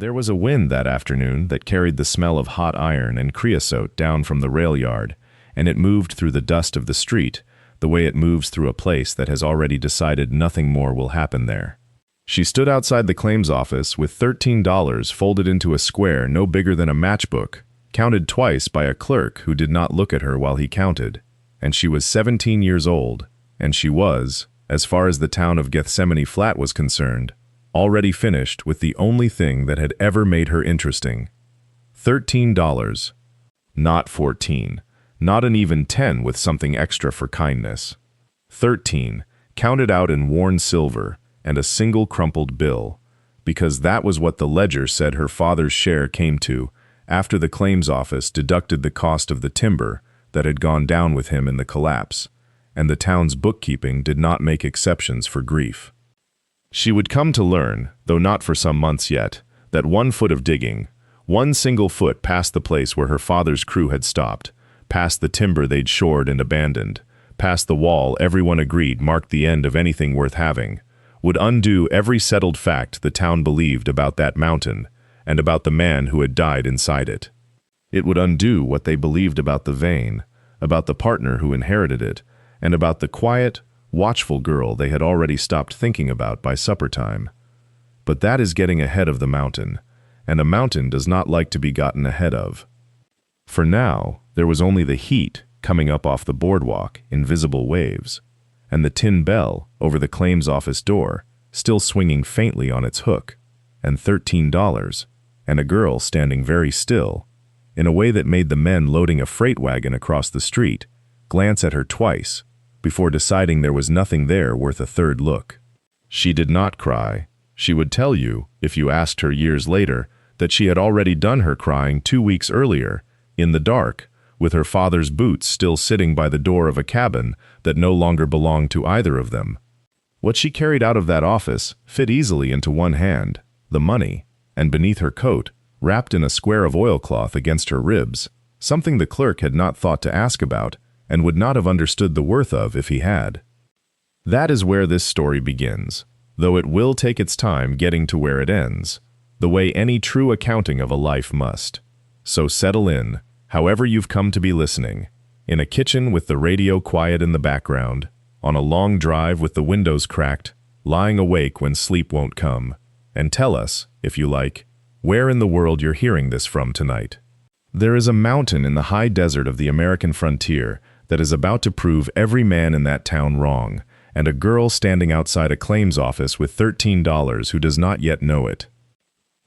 There was a wind that afternoon that carried the smell of hot iron and creosote down from the rail yard, and it moved through the dust of the street, the way it moves through a place that has already decided nothing more will happen there. She stood outside the claims office with $13 folded into a square no bigger than a matchbook, counted twice by a clerk who did not look at her while he counted, and she was 17 years old, and she was, as far as the town of Gethsemane Flat was concerned, already finished with the only thing that had ever made her interesting. $13. Not 14. Not an even 10 with something extra for kindness. 13, counted out in worn silver, and a single crumpled bill, because that was what the ledger said her father's share came to after the claims office deducted the cost of the timber that had gone down with him in the collapse, and the town's bookkeeping did not make exceptions for grief. She would come to learn, though not for some months yet, that 1 foot of digging, 1 single foot past the place where her father's crew had stopped, past the timber they'd shored and abandoned, past the wall everyone agreed marked the end of anything worth having, would undo every settled fact the town believed about that mountain and about the man who had died inside it. It would undo what they believed about the vein, about the partner who inherited it, and about the quiet, watchful girl they had already stopped thinking about by supper time. But that is getting ahead of the mountain, and a mountain does not like to be gotten ahead of. For now, there was only the heat coming up off the boardwalk in visible waves, and the tin bell over the claims office door still swinging faintly on its hook, and $13, and a girl standing very still, in a way that made the men loading a freight wagon across the street glance at her twice before deciding there was nothing there worth a third look. She did not cry. She would tell you, if you asked her years later, that she had already done her crying 2 weeks earlier, in the dark, with her father's boots still sitting by the door of a cabin that no longer belonged to either of them. What she carried out of that office fit easily into one hand, the money, and beneath her coat, wrapped in a square of oilcloth against her ribs, something the clerk had not thought to ask about, and would not have understood the worth of if he had. That is where this story begins, though it will take its time getting to where it ends, the way any true accounting of a life must. So settle in, however you've come to be listening, in a kitchen with the radio quiet in the background, on a long drive with the windows cracked, lying awake when sleep won't come, and tell us, if you like, where in the world you're hearing this from tonight. There is a mountain in the high desert of the American frontier that is about to prove every man in that town wrong, and a girl standing outside a claims office with $13 who does not yet know it.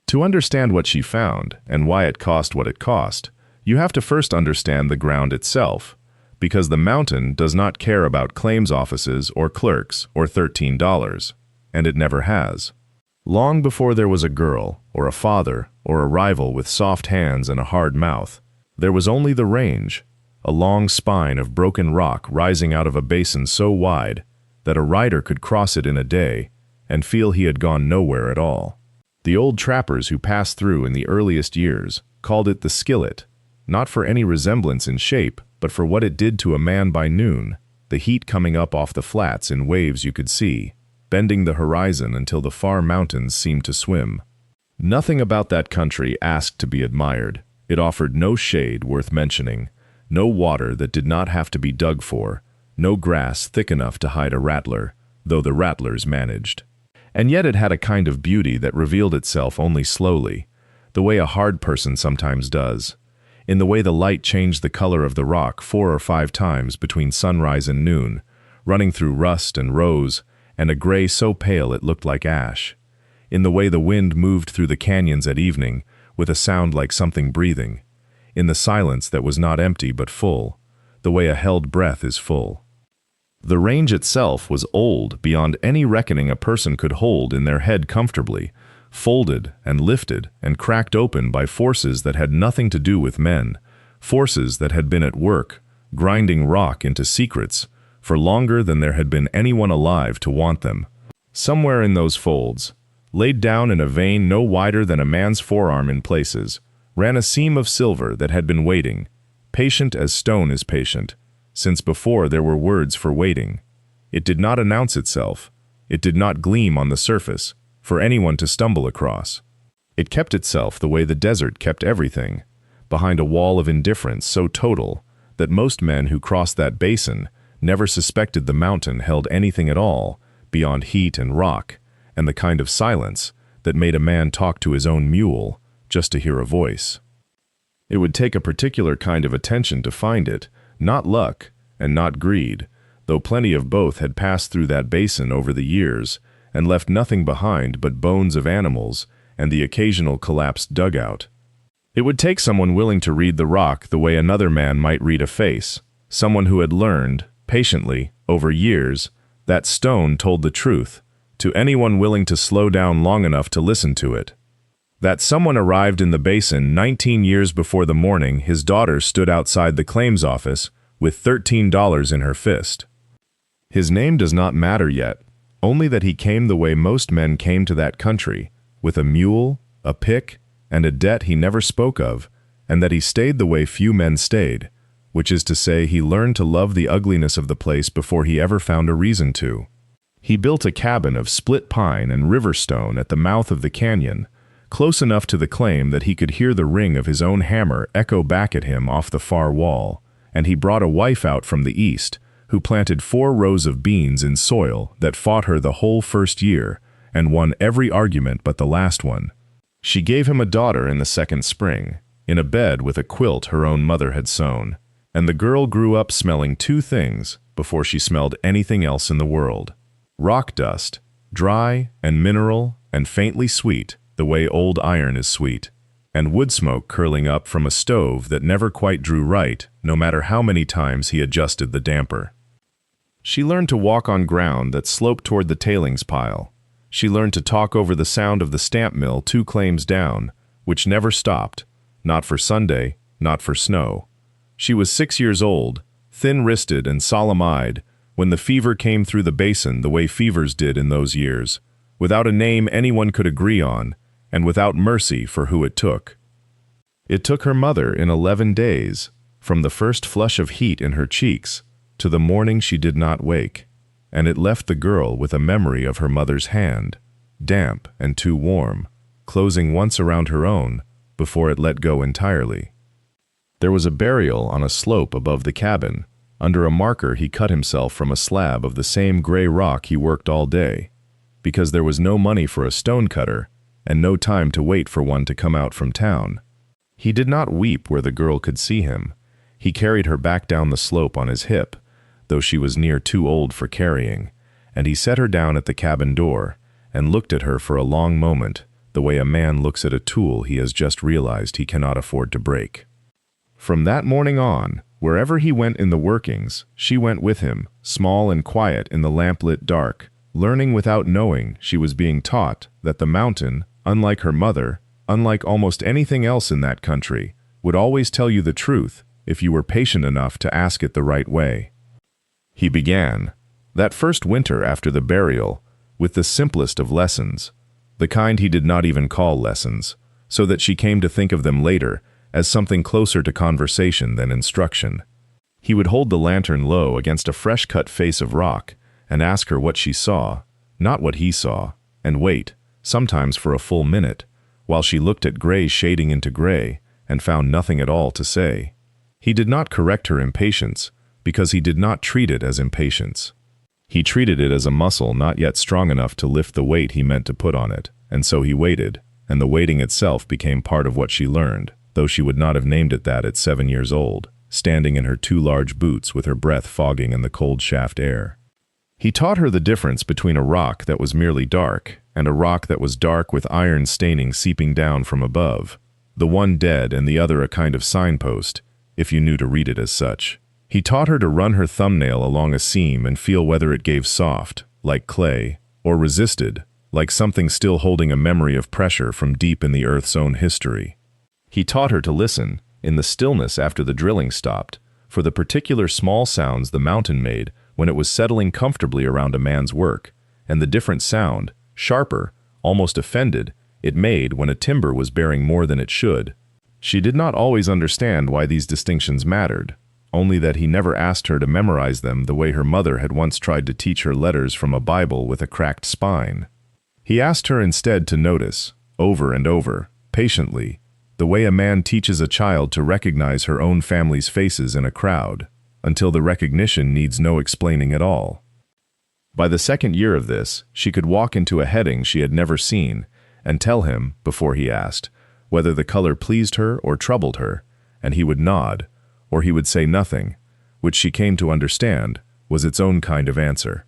To understand what she found, and why it cost what it cost, you have to first understand the ground itself, because the mountain does not care about claims offices or clerks or $13, and it never has. Long before there was a girl, or a father, or a rival with soft hands and a hard mouth, there was only the range, a long spine of broken rock rising out of a basin so wide that a rider could cross it in a day and feel he had gone nowhere at all. The old trappers who passed through in the earliest years called it the skillet, not for any resemblance in shape, but for what it did to a man by noon, the heat coming up off the flats in waves you could see, bending the horizon until the far mountains seemed to swim. Nothing about that country asked to be admired. It offered no shade worth mentioning, no water that did not have to be dug for, no grass thick enough to hide a rattler, though the rattlers managed. And yet it had a kind of beauty that revealed itself only slowly, the way a hard person sometimes does, in the way the light changed the color of the rock 4 or 5 times between sunrise and noon, running through rust and rose, and a gray so pale it looked like ash, in the way the wind moved through the canyons at evening with a sound like something breathing, in the silence that was not empty but full, the way a held breath is full. The range itself was old beyond any reckoning a person could hold in their head comfortably, folded and lifted and cracked open by forces that had nothing to do with men, forces that had been at work, grinding rock into secrets, for longer than there had been anyone alive to want them. Somewhere in those folds, laid down in a vein no wider than a man's forearm in places, ran a seam of silver that had been waiting, patient as stone is patient, since before there were words for waiting. It did not announce itself. It did not gleam on the surface, for anyone to stumble across. It kept itself the way the desert kept everything, behind a wall of indifference so total that most men who crossed that basin never suspected the mountain held anything at all beyond heat and rock and the kind of silence that made a man talk to his own mule just to hear a voice. It would take a particular kind of attention to find it, not luck and not greed, though plenty of both had passed through that basin over the years and left nothing behind but bones of animals and the occasional collapsed dugout. It would take someone willing to read the rock the way another man might read a face, someone who had learned, patiently, over years, that stone told the truth, to anyone willing to slow down long enough to listen to it. That someone arrived in the basin 19 years before the morning his daughter stood outside the claims office with $13 in her fist. His name does not matter yet, only that he came the way most men came to that country, with a mule, a pick, and a debt he never spoke of, and that he stayed the way few men stayed, which is to say he learned to love the ugliness of the place before he ever found a reason to. He built a cabin of split pine and river stone at the mouth of the canyon, close enough to the claim that he could hear the ring of his own hammer echo back at him off the far wall, and he brought a wife out from the east, who planted 4 rows of beans in soil that fought her the whole first year, and won every argument but the last one. She gave him a daughter in the second spring, in a bed with a quilt her own mother had sewn, and the girl grew up smelling 2 things before she smelled anything else in the world: rock dust, dry and mineral and faintly sweet, the way old iron is sweet, and wood smoke curling up from a stove that never quite drew right, no matter how many times he adjusted the damper. She learned to walk on ground that sloped toward the tailings pile. She learned to talk over the sound of the stamp mill 2 claims down, which never stopped, not for Sunday, not for snow. She was 6 years old, thin-wristed and solemn-eyed, when the fever came through the basin the way fevers did in those years, without a name anyone could agree on, and without mercy for who it took. It took her mother in 11 days, from the first flush of heat in her cheeks to the morning she did not wake, and it left the girl with a memory of her mother's hand, damp and too warm, closing once around her own before it let go entirely. There was a burial on a slope above the cabin. Under a marker he cut himself from a slab of the same gray rock he worked all day, because there was no money for a stone cutter and no time to wait for one to come out from town. He did not weep where the girl could see him. He carried her back down the slope on his hip, though she was near too old for carrying, and he set her down at the cabin door and looked at her for a long moment, the way a man looks at a tool he has just realized he cannot afford to break. From that morning on, wherever he went in the workings, she went with him, small and quiet in the lamplit dark, learning without knowing she was being taught that the mountain, unlike her mother, unlike almost anything else in that country, would always tell you the truth if you were patient enough to ask it the right way. He began, that first winter after the burial, with the simplest of lessons, the kind he did not even call lessons, so that she came to think of them later as something closer to conversation than instruction. He would hold the lantern low against a fresh-cut face of rock and ask her what she saw, not what he saw, and wait, sometimes for a full minute, while she looked at gray shading into gray and found nothing at all to say. He did not correct her impatience, because he did not treat it as impatience. He treated it as a muscle not yet strong enough to lift the weight he meant to put on it, and so he waited, and the waiting itself became part of what she learned, though she would not have named it that at 7 years old, standing in her 2 large boots with her breath fogging in the cold shaft air. He taught her the difference between a rock that was merely dark and a rock that was dark with iron staining seeping down from above, the one dead and the other a kind of signpost, if you knew to read it as such. He taught her to run her thumbnail along a seam and feel whether it gave soft, like clay, or resisted, like something still holding a memory of pressure from deep in the earth's own history. He taught her to listen, in the stillness after the drilling stopped, for the particular small sounds the mountain made when it was settling comfortably around a man's work, and the different sound, sharper, almost offended, it made when a timber was bearing more than it should. She did not always understand why these distinctions mattered, only that he never asked her to memorize them the way her mother had once tried to teach her letters from a Bible with a cracked spine. He asked her instead to notice, over and over, patiently, the way a man teaches a child to recognize her own family's faces in a crowd, until the recognition needs no explaining at all. By the second year of this, she could walk into a heading she had never seen and tell him, before he asked, whether the color pleased her or troubled her, and he would nod, or he would say nothing, which she came to understand was its own kind of answer.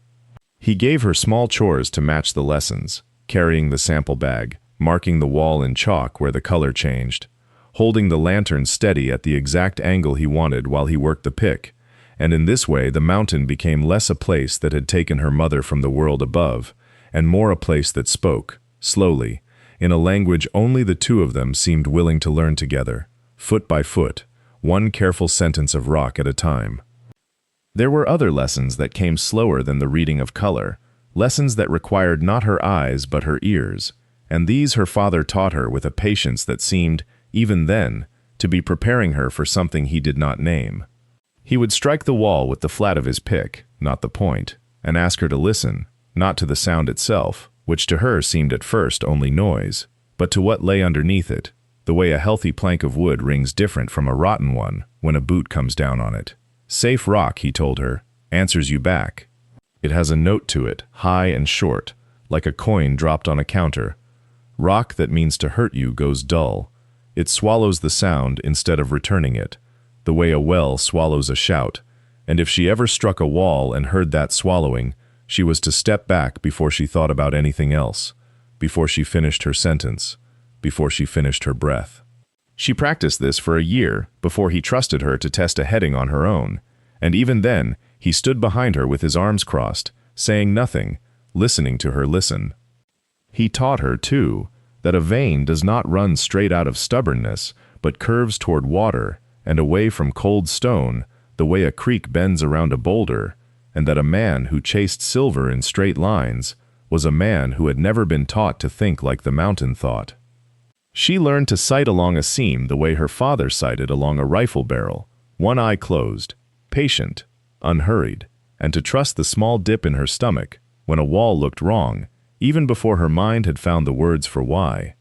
He gave her small chores to match the lessons, carrying the sample bag, marking the wall in chalk where the color changed, holding the lantern steady at the exact angle he wanted while he worked the pick, and in this way the mountain became less a place that had taken her mother from the world above, and more a place that spoke, slowly, in a language only the two of them seemed willing to learn together, foot by foot, one careful sentence of rock at a time. There were other lessons that came slower than the reading of color, lessons that required not her eyes but her ears, and these her father taught her with a patience that seemed, even then, to be preparing her for something he did not name. He would strike the wall with the flat of his pick, not the point, and ask her to listen, not to the sound itself, which to her seemed at first only noise, but to what lay underneath it, the way a healthy plank of wood rings different from a rotten one when a boot comes down on it. Safe rock, he told her, answers you back. It has a note to it, high and short, like a coin dropped on a counter. Rock that means to hurt you goes dull. It swallows the sound instead of returning it, the way a well swallows a shout, and if she ever struck a wall and heard that swallowing, she was to step back before she thought about anything else, before she finished her sentence, before she finished her breath. She practiced this for a year before he trusted her to test a heading on her own, and even then he stood behind her with his arms crossed, saying nothing, listening to her listen. He taught her, too, that a vein does not run straight out of stubbornness, but curves toward water and away from cold stone, the way a creek bends around a boulder, and that a man who chased silver in straight lines was a man who had never been taught to think like the mountain thought. She learned to sight along a seam the way her father sighted along a rifle barrel, one eye closed, patient, unhurried, and to trust the small dip in her stomach when a wall looked wrong, even before her mind had found the words for why.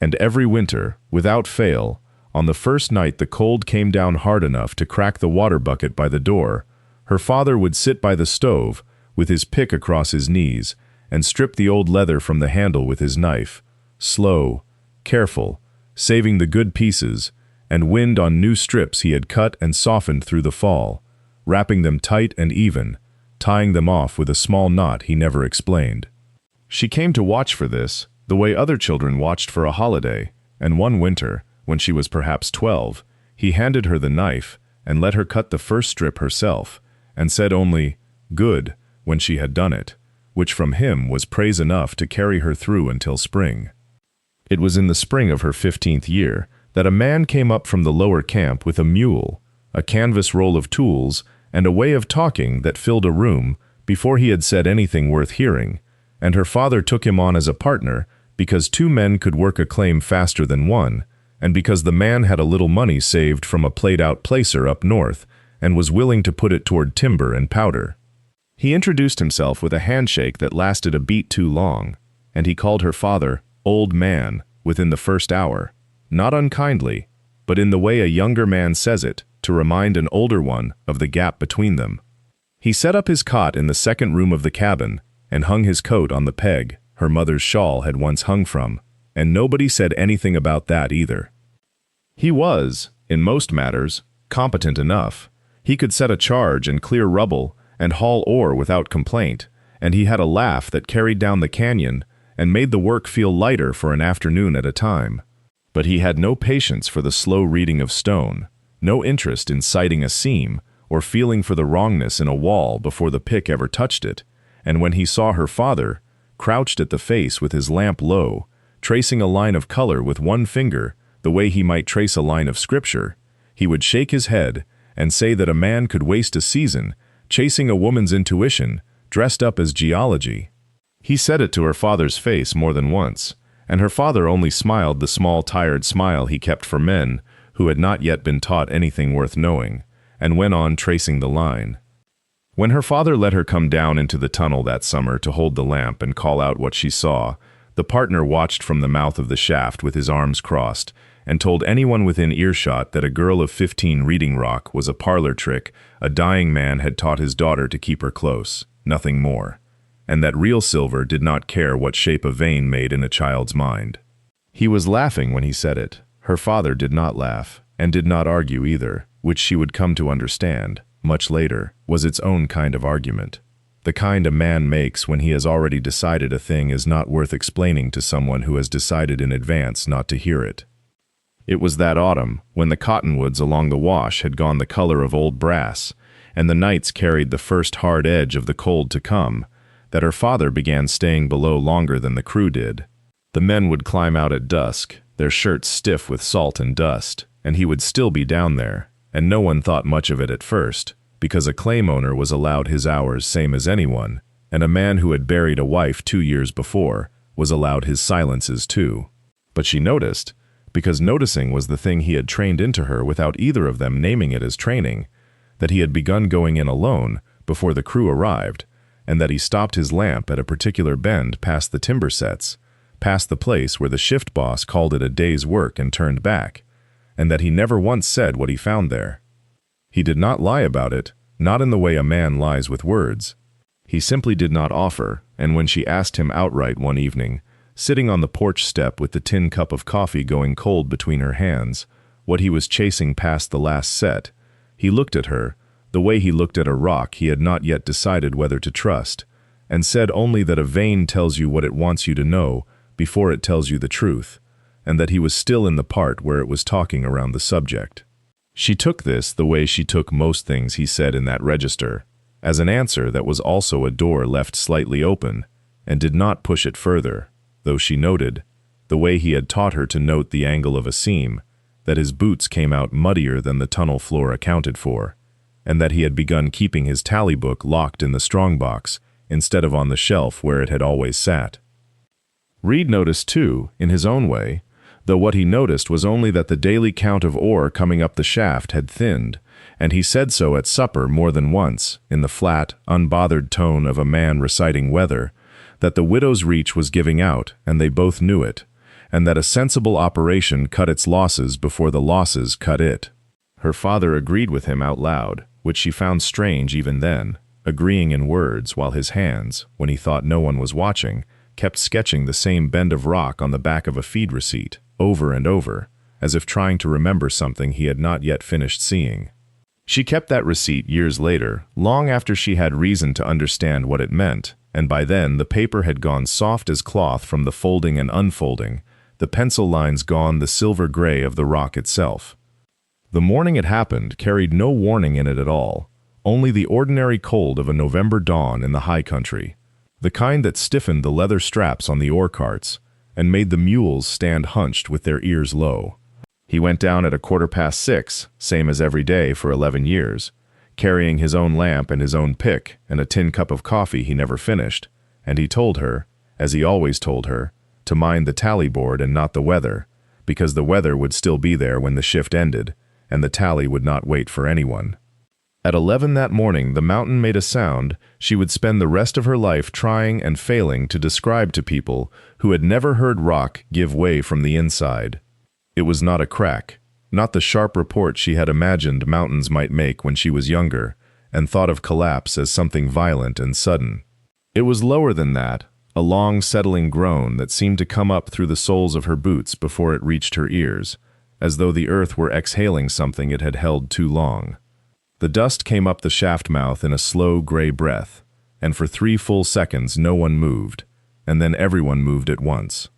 And every winter, without fail, on the first night the cold came down hard enough to crack the water bucket by the door, her father would sit by the stove, with his pick across his knees, and strip the old leather from the handle with his knife, slow, careful, saving the good pieces, and wind on new strips he had cut and softened through the fall, wrapping them tight and even, tying them off with a small knot he never explained. She came to watch for this, the way other children watched for a holiday, and one winter, when she was perhaps 12, he handed her the knife and let her cut the first strip herself, and said only, "Good," when she had done it, which from him was praise enough to carry her through until spring. It was in the spring of her 15th year that a man came up from the lower camp with a mule, a canvas roll of tools, and a way of talking that filled a room before he had said anything worth hearing, and her father took him on as a partner because two men could work a claim faster than one, and because the man had a little money saved from a played-out placer up north and was willing to put it toward timber and powder. He introduced himself with a handshake that lasted a beat too long, and he called her father "old man" within the first hour, not unkindly, but in the way a younger man says it to remind an older one of the gap between them. He set up his cot in the second room of the cabin and hung his coat on the peg her mother's shawl had once hung from, and nobody said anything about that either. He was, in most matters, competent enough. He could set a charge and clear rubble and haul ore without complaint, and he had a laugh that carried down the canyon and made the work feel lighter for an afternoon at a time. But he had no patience for the slow reading of stone, no interest in sighting a seam or feeling for the wrongness in a wall before the pick ever touched it, and when he saw her father, crouched at the face with his lamp low, tracing a line of color with one finger the way he might trace a line of scripture, he would shake his head and say that a man could waste a season chasing a woman's intuition dressed up as geology. He said it to her father's face more than once, and her father only smiled the small tired smile he kept for men who had not yet been taught anything worth knowing, and went on tracing the line. When her father let her come down into the tunnel that summer to hold the lamp and call out what she saw, The partner watched from the mouth of the shaft with his arms crossed, and told anyone within earshot that a girl of 15 reading rock was a parlor trick a dying man had taught his daughter to keep her close, nothing more, and that real silver did not care what shape a vein made in a child's mind. He was laughing when he said it. Her father did not laugh, and did not argue either, which she would come to understand, much later, was its own kind of argument. The kind a man makes when he has already decided a thing is not worth explaining to someone who has decided in advance not to hear it. It was that autumn, when the cottonwoods along the wash had gone the color of old brass, and the nights carried the first hard edge of the cold to come, that her father began staying below longer than the crew did. The men would climb out at dusk, their shirts stiff with salt and dust, and he would still be down there, and no one thought much of it at first, because a claim owner was allowed his hours same as anyone, and a man who had buried a wife 2 years before was allowed his silences too. But she noticed, because noticing was the thing he had trained into her without either of them naming it as training, that he had begun going in alone before the crew arrived, and that he stopped his lamp at a particular bend past the timber sets, past the place where the shift boss called it a day's work and turned back, and that he never once said what he found there. He did not lie about it, not in the way a man lies with words. He simply did not offer, and when she asked him outright one evening, sitting on the porch step with the tin cup of coffee going cold between her hands, what he was chasing past the last set, he looked at her, the way he looked at a rock he had not yet decided whether to trust, and said only that a vein tells you what it wants you to know before it tells you the truth, and that he was still in the part where it was talking around the subject. She took this the way she took most things he said in that register, as an answer that was also a door left slightly open, and did not push it further, though she noted, the way he had taught her to note the angle of a seam, that his boots came out muddier than the tunnel floor accounted for, and that he had begun keeping his tally book locked in the strongbox instead of on the shelf where it had always sat. Reed noticed too, in his own way, though what he noticed was only that the daily count of ore coming up the shaft had thinned, and he said so at supper more than once, in the flat, unbothered tone of a man reciting weather, that the widow's reach was giving out, and they both knew it, and that a sensible operation cut its losses before the losses cut it. Her father agreed with him out loud, which she found strange even then, agreeing in words while his hands, when he thought no one was watching, kept sketching the same bend of rock on the back of a feed receipt, over and over, as if trying to remember something he had not yet finished seeing. She kept that receipt years later, long after she had reason to understand what it meant, and by then the paper had gone soft as cloth from the folding and unfolding, the pencil lines gone the silver gray of the rock itself. The morning it happened carried no warning in it at all, only the ordinary cold of a November dawn in the high country, the kind that stiffened the leather straps on the ore carts, and made the mules stand hunched with their ears low. He went down at 6:15, same as every day for 11 years, carrying his own lamp and his own pick and a tin cup of coffee he never finished, and he told her, as he always told her, to mind the tally board and not the weather, because the weather would still be there when the shift ended, and the tally would not wait for anyone. At 11 that morning the mountain made a sound she would spend the rest of her life trying and failing to describe to people who had never heard rock give way from the inside. It was not a crack, not the sharp report she had imagined mountains might make when she was younger, and thought of collapse as something violent and sudden. It was lower than that, a long settling groan that seemed to come up through the soles of her boots before it reached her ears, as though the earth were exhaling something it had held too long. The dust came up the shaft mouth in a slow gray breath, and for 3 full seconds no one moved, and then everyone moved at once.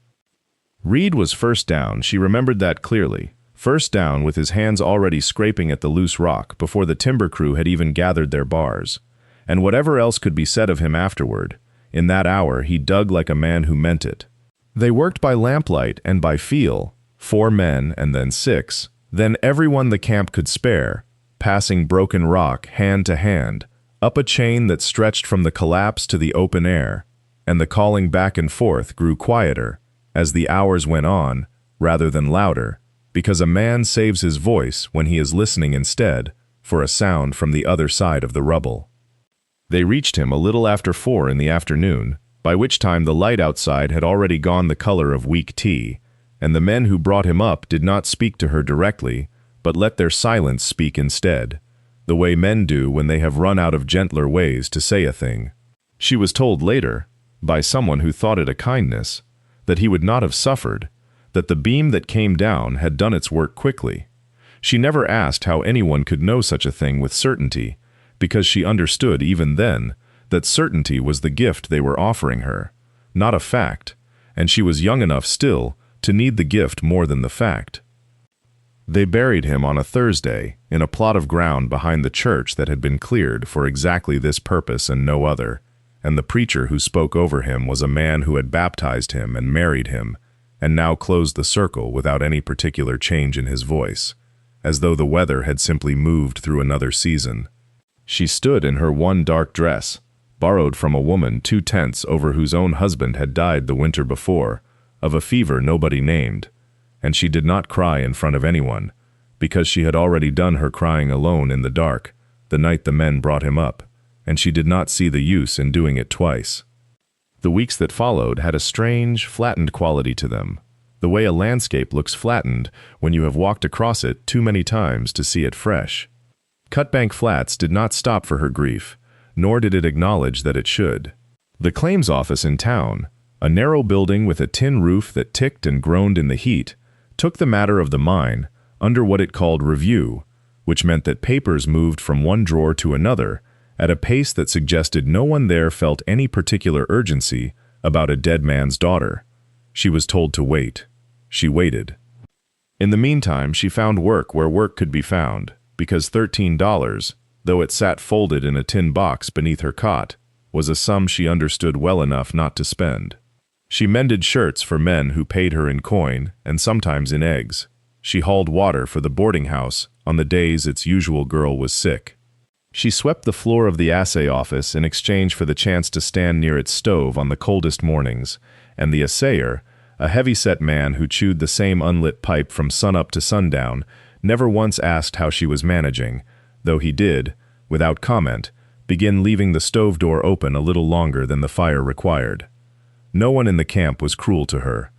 Reed was first down, she remembered that clearly, first down with his hands already scraping at the loose rock before the timber crew had even gathered their bars, and whatever else could be said of him afterward, in that hour he dug like a man who meant it. They worked by lamplight and by feel, 4 men and then 6, then everyone the camp could spare, passing broken rock hand to hand, up a chain that stretched from the collapse to the open air, and the calling back and forth grew quieter as the hours went on, rather than louder, because a man saves his voice when he is listening instead for a sound from the other side of the rubble. They reached him a little after 4 in the afternoon, by which time the light outside had already gone the color of weak tea, and the men who brought him up did not speak to her directly, but let their silence speak instead, the way men do when they have run out of gentler ways to say a thing. She was told later, by someone who thought it a kindness, that he would not have suffered, that the beam that came down had done its work quickly. She never asked how anyone could know such a thing with certainty, because she understood even then that certainty was the gift they were offering her, not a fact, and she was young enough still to need the gift more than the fact. They buried him on a Thursday in a plot of ground behind the church that had been cleared for exactly this purpose and no other, and the preacher who spoke over him was a man who had baptized him and married him, and now closed the circle without any particular change in his voice, as though the weather had simply moved through another season. She stood in her one dark dress, borrowed from a woman 2 tenths over whose own husband had died the winter before, of a fever nobody named, and she did not cry in front of anyone, because she had already done her crying alone in the dark, the night the men brought him up, and she did not see the use in doing it twice. The weeks that followed had a strange, flattened quality to them, the way a landscape looks flattened when you have walked across it too many times to see it fresh. Cutbank Flats did not stop for her grief, nor did it acknowledge that it should. The claims office in town, a narrow building with a tin roof that ticked and groaned in the heat, took the matter of the mine under what it called review, which meant that papers moved from one drawer to another at a pace that suggested no one there felt any particular urgency about a dead man's daughter. She was told to wait. She waited. In the meantime, she found work where work could be found, because $13, though it sat folded in a tin box beneath her cot, was a sum she understood well enough not to spend. She mended shirts for men who paid her in coin and sometimes in eggs. She hauled water for the boarding house on the days its usual girl was sick. She swept the floor of the assay office in exchange for the chance to stand near its stove on the coldest mornings, and the assayer, a heavy-set man who chewed the same unlit pipe from sunup to sundown, never once asked how she was managing, though he did, without comment, begin leaving the stove door open a little longer than the fire required. No one in the camp was cruel to her.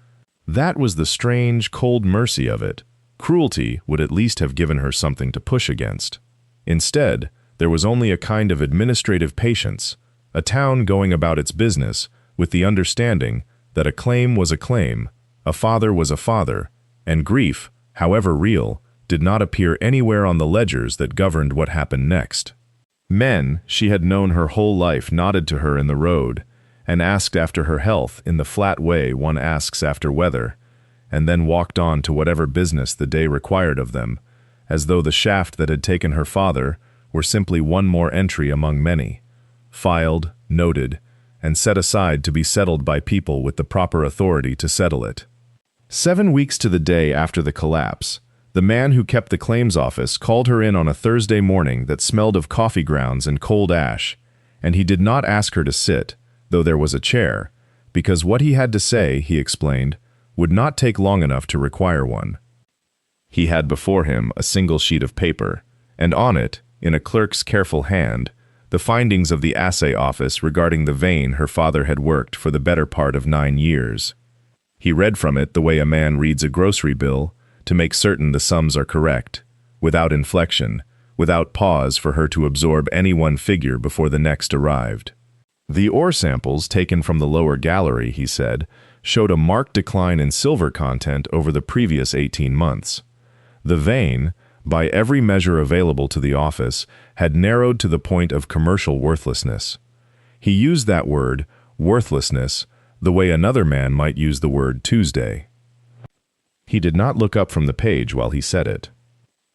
That was the strange, cold mercy of it. Cruelty would at least have given her something to push against. Instead, there was only a kind of administrative patience, a town going about its business with the understanding that a claim was a claim, a father was a father, and grief, however real, did not appear anywhere on the ledgers that governed what happened next. Men she had known her whole life nodded to her in the road and asked after her health in the flat way one asks after weather, and then walked on to whatever business the day required of them, as though the shaft that had taken her father were simply one more entry among many, filed, noted, and set aside to be settled by people with the proper authority to settle it. 7 weeks to the day after the collapse, the man who kept the claims office called her in on a Thursday morning that smelled of coffee grounds and cold ash, and he did not ask her to sit, though there was a chair, because what he had to say, he explained, would not take long enough to require one. He had before him a single sheet of paper, and on it, in a clerk's careful hand, the findings of the assay office regarding the vein her father had worked for the better part of 9 years. He read from it the way a man reads a grocery bill to make certain the sums are correct, without inflection, without pause for her to absorb any one figure before the next arrived. The ore samples taken from the lower gallery, he said, showed a marked decline in silver content over the previous 18 months. The vein, by every measure available to the office, had narrowed to the point of commercial worthlessness. He used that word, worthlessness, the way another man might use the word Tuesday. He did not look up from the page while he said it.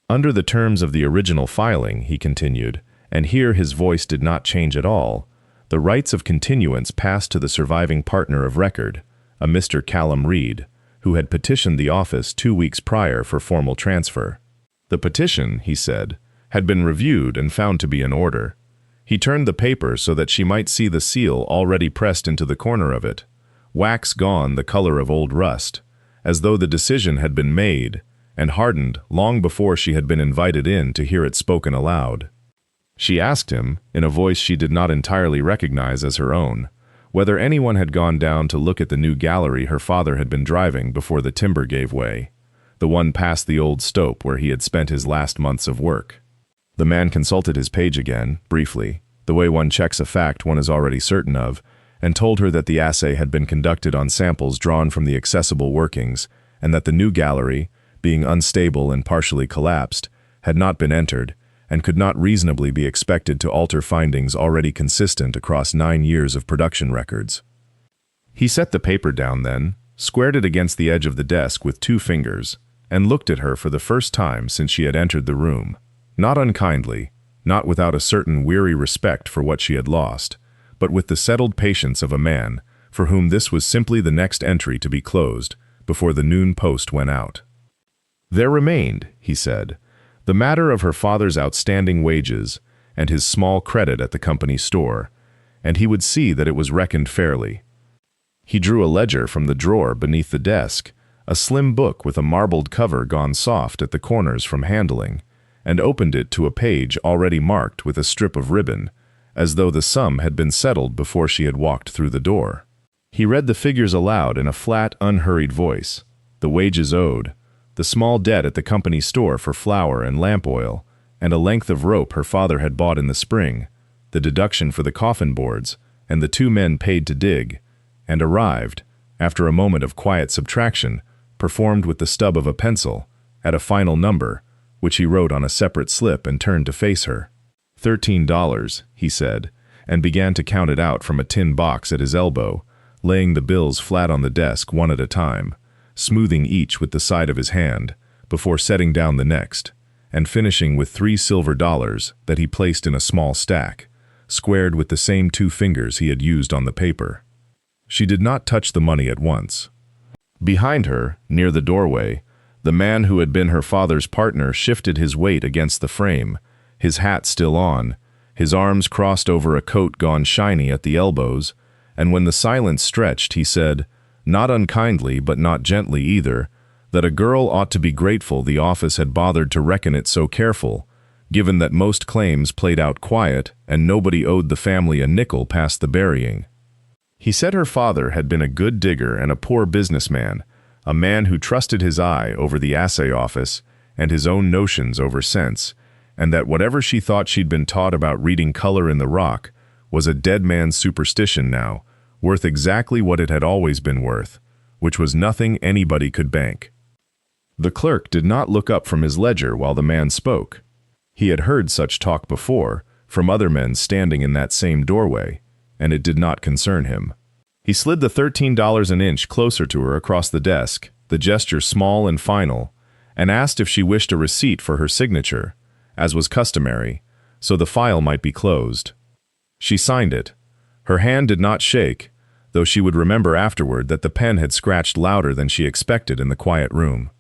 Under the terms of the original filing, he continued, and here his voice did not change at all, the rights of continuance passed to the surviving partner of record, a Mr. Callum Reed, who had petitioned the office 2 weeks prior for formal transfer. The petition, he said, had been reviewed and found to be in order. He turned the paper so that she might see the seal already pressed into the corner of it, wax gone the color of old rust, as though the decision had been made and hardened long before she had been invited in to hear it spoken aloud. She asked him, in a voice she did not entirely recognize as her own, whether anyone had gone down to look at the new gallery her father had been driving before the timber gave way, the one past the old stope where he had spent his last months of work. The man consulted his page again, briefly, the way one checks a fact one is already certain of, and told her that the assay had been conducted on samples drawn from the accessible workings, and that the new gallery, being unstable and partially collapsed, had not been entered, and could not reasonably be expected to alter findings already consistent across 9 years of production records. He set the paper down then, squared it against the edge of the desk with 2 fingers, and looked at her for the first time since she had entered the room, not unkindly, not without a certain weary respect for what she had lost, but with the settled patience of a man for whom this was simply the next entry to be closed before the noon post went out. There remained, he said, the matter of her father's outstanding wages and his small credit at the company store, and he would see that it was reckoned fairly. He drew a ledger from the drawer beneath the desk, a slim book with a marbled cover gone soft at the corners from handling, and opened it to a page already marked with a strip of ribbon, as though the sum had been settled before she had walked through the door. He read the figures aloud in a flat, unhurried voice, the wages owed, the small debt at the company store for flour and lamp oil, and a length of rope her father had bought in the spring, the deduction for the coffin boards, and the 2 men paid to dig, and arrived, after a moment of quiet subtraction, performed with the stub of a pencil, at a final number, which he wrote on a separate slip and turned to face her. $13, he said, and began to count it out from a tin box at his elbow, laying the bills flat on the desk one at a time, smoothing each with the side of his hand, before setting down the next, and finishing with 3 silver dollars that he placed in a small stack, squared with the same 2 fingers he had used on the paper. She did not touch the money at once. Behind her, near the doorway, the man who had been her father's partner shifted his weight against the frame, his hat still on, his arms crossed over a coat gone shiny at the elbows, and when the silence stretched, he said, not unkindly but not gently either, that a girl ought to be grateful the office had bothered to reckon it so careful, given that most claims played out quiet and nobody owed the family a nickel past the burying. He said her father had been a good digger and a poor businessman, a man who trusted his eye over the assay office and his own notions over sense, and that whatever she thought she'd been taught about reading color in the rock was a dead man's superstition now, worth exactly what it had always been worth, which was nothing anybody could bank. The clerk did not look up from his ledger while the man spoke. He had heard such talk before, from other men standing in that same doorway, and it did not concern him. He slid the $13 an inch closer to her across the desk, the gesture small and final, and asked if she wished a receipt for her signature, as was customary, so the file might be closed. She signed it. Her hand did not shake, though she would remember afterward that the pen had scratched louder than she expected in the quiet room.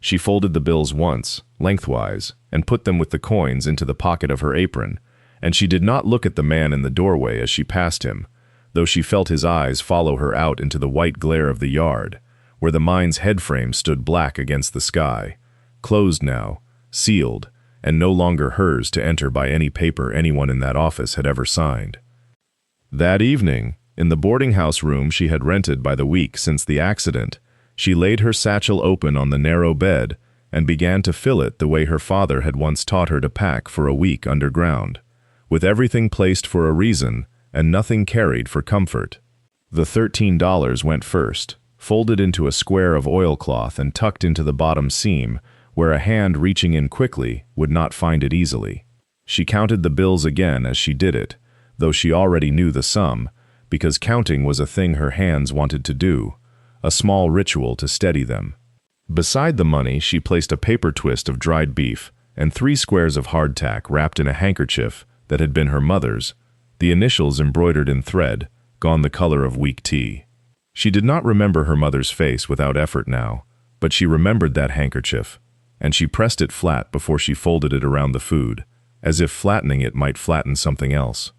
She folded the bills once, lengthwise, and put them with the coins into the pocket of her apron, and she did not look at the man in the doorway as she passed him, though she felt his eyes follow her out into the white glare of the yard, where the mine's headframe stood black against the sky, closed now, sealed, and no longer hers to enter by any paper anyone in that office had ever signed. That evening, in the boarding-house room she had rented by the week since the accident, she laid her satchel open on the narrow bed and began to fill it the way her father had once taught her to pack for a week underground, with everything placed for a reason and nothing carried for comfort. The $13 went first, folded into a square of oilcloth and tucked into the bottom seam, where a hand reaching in quickly would not find it easily. She counted the bills again as she did it, though she already knew the sum, because counting was a thing her hands wanted to do, a small ritual to steady them. Beside the money she placed a paper twist of dried beef and 3 squares of hardtack wrapped in a handkerchief that had been her mother's, the initials embroidered in thread, gone the color of weak tea. She did not remember her mother's face without effort now, but she remembered that handkerchief, and she pressed it flat before she folded it around the food, as if flattening it might flatten something else.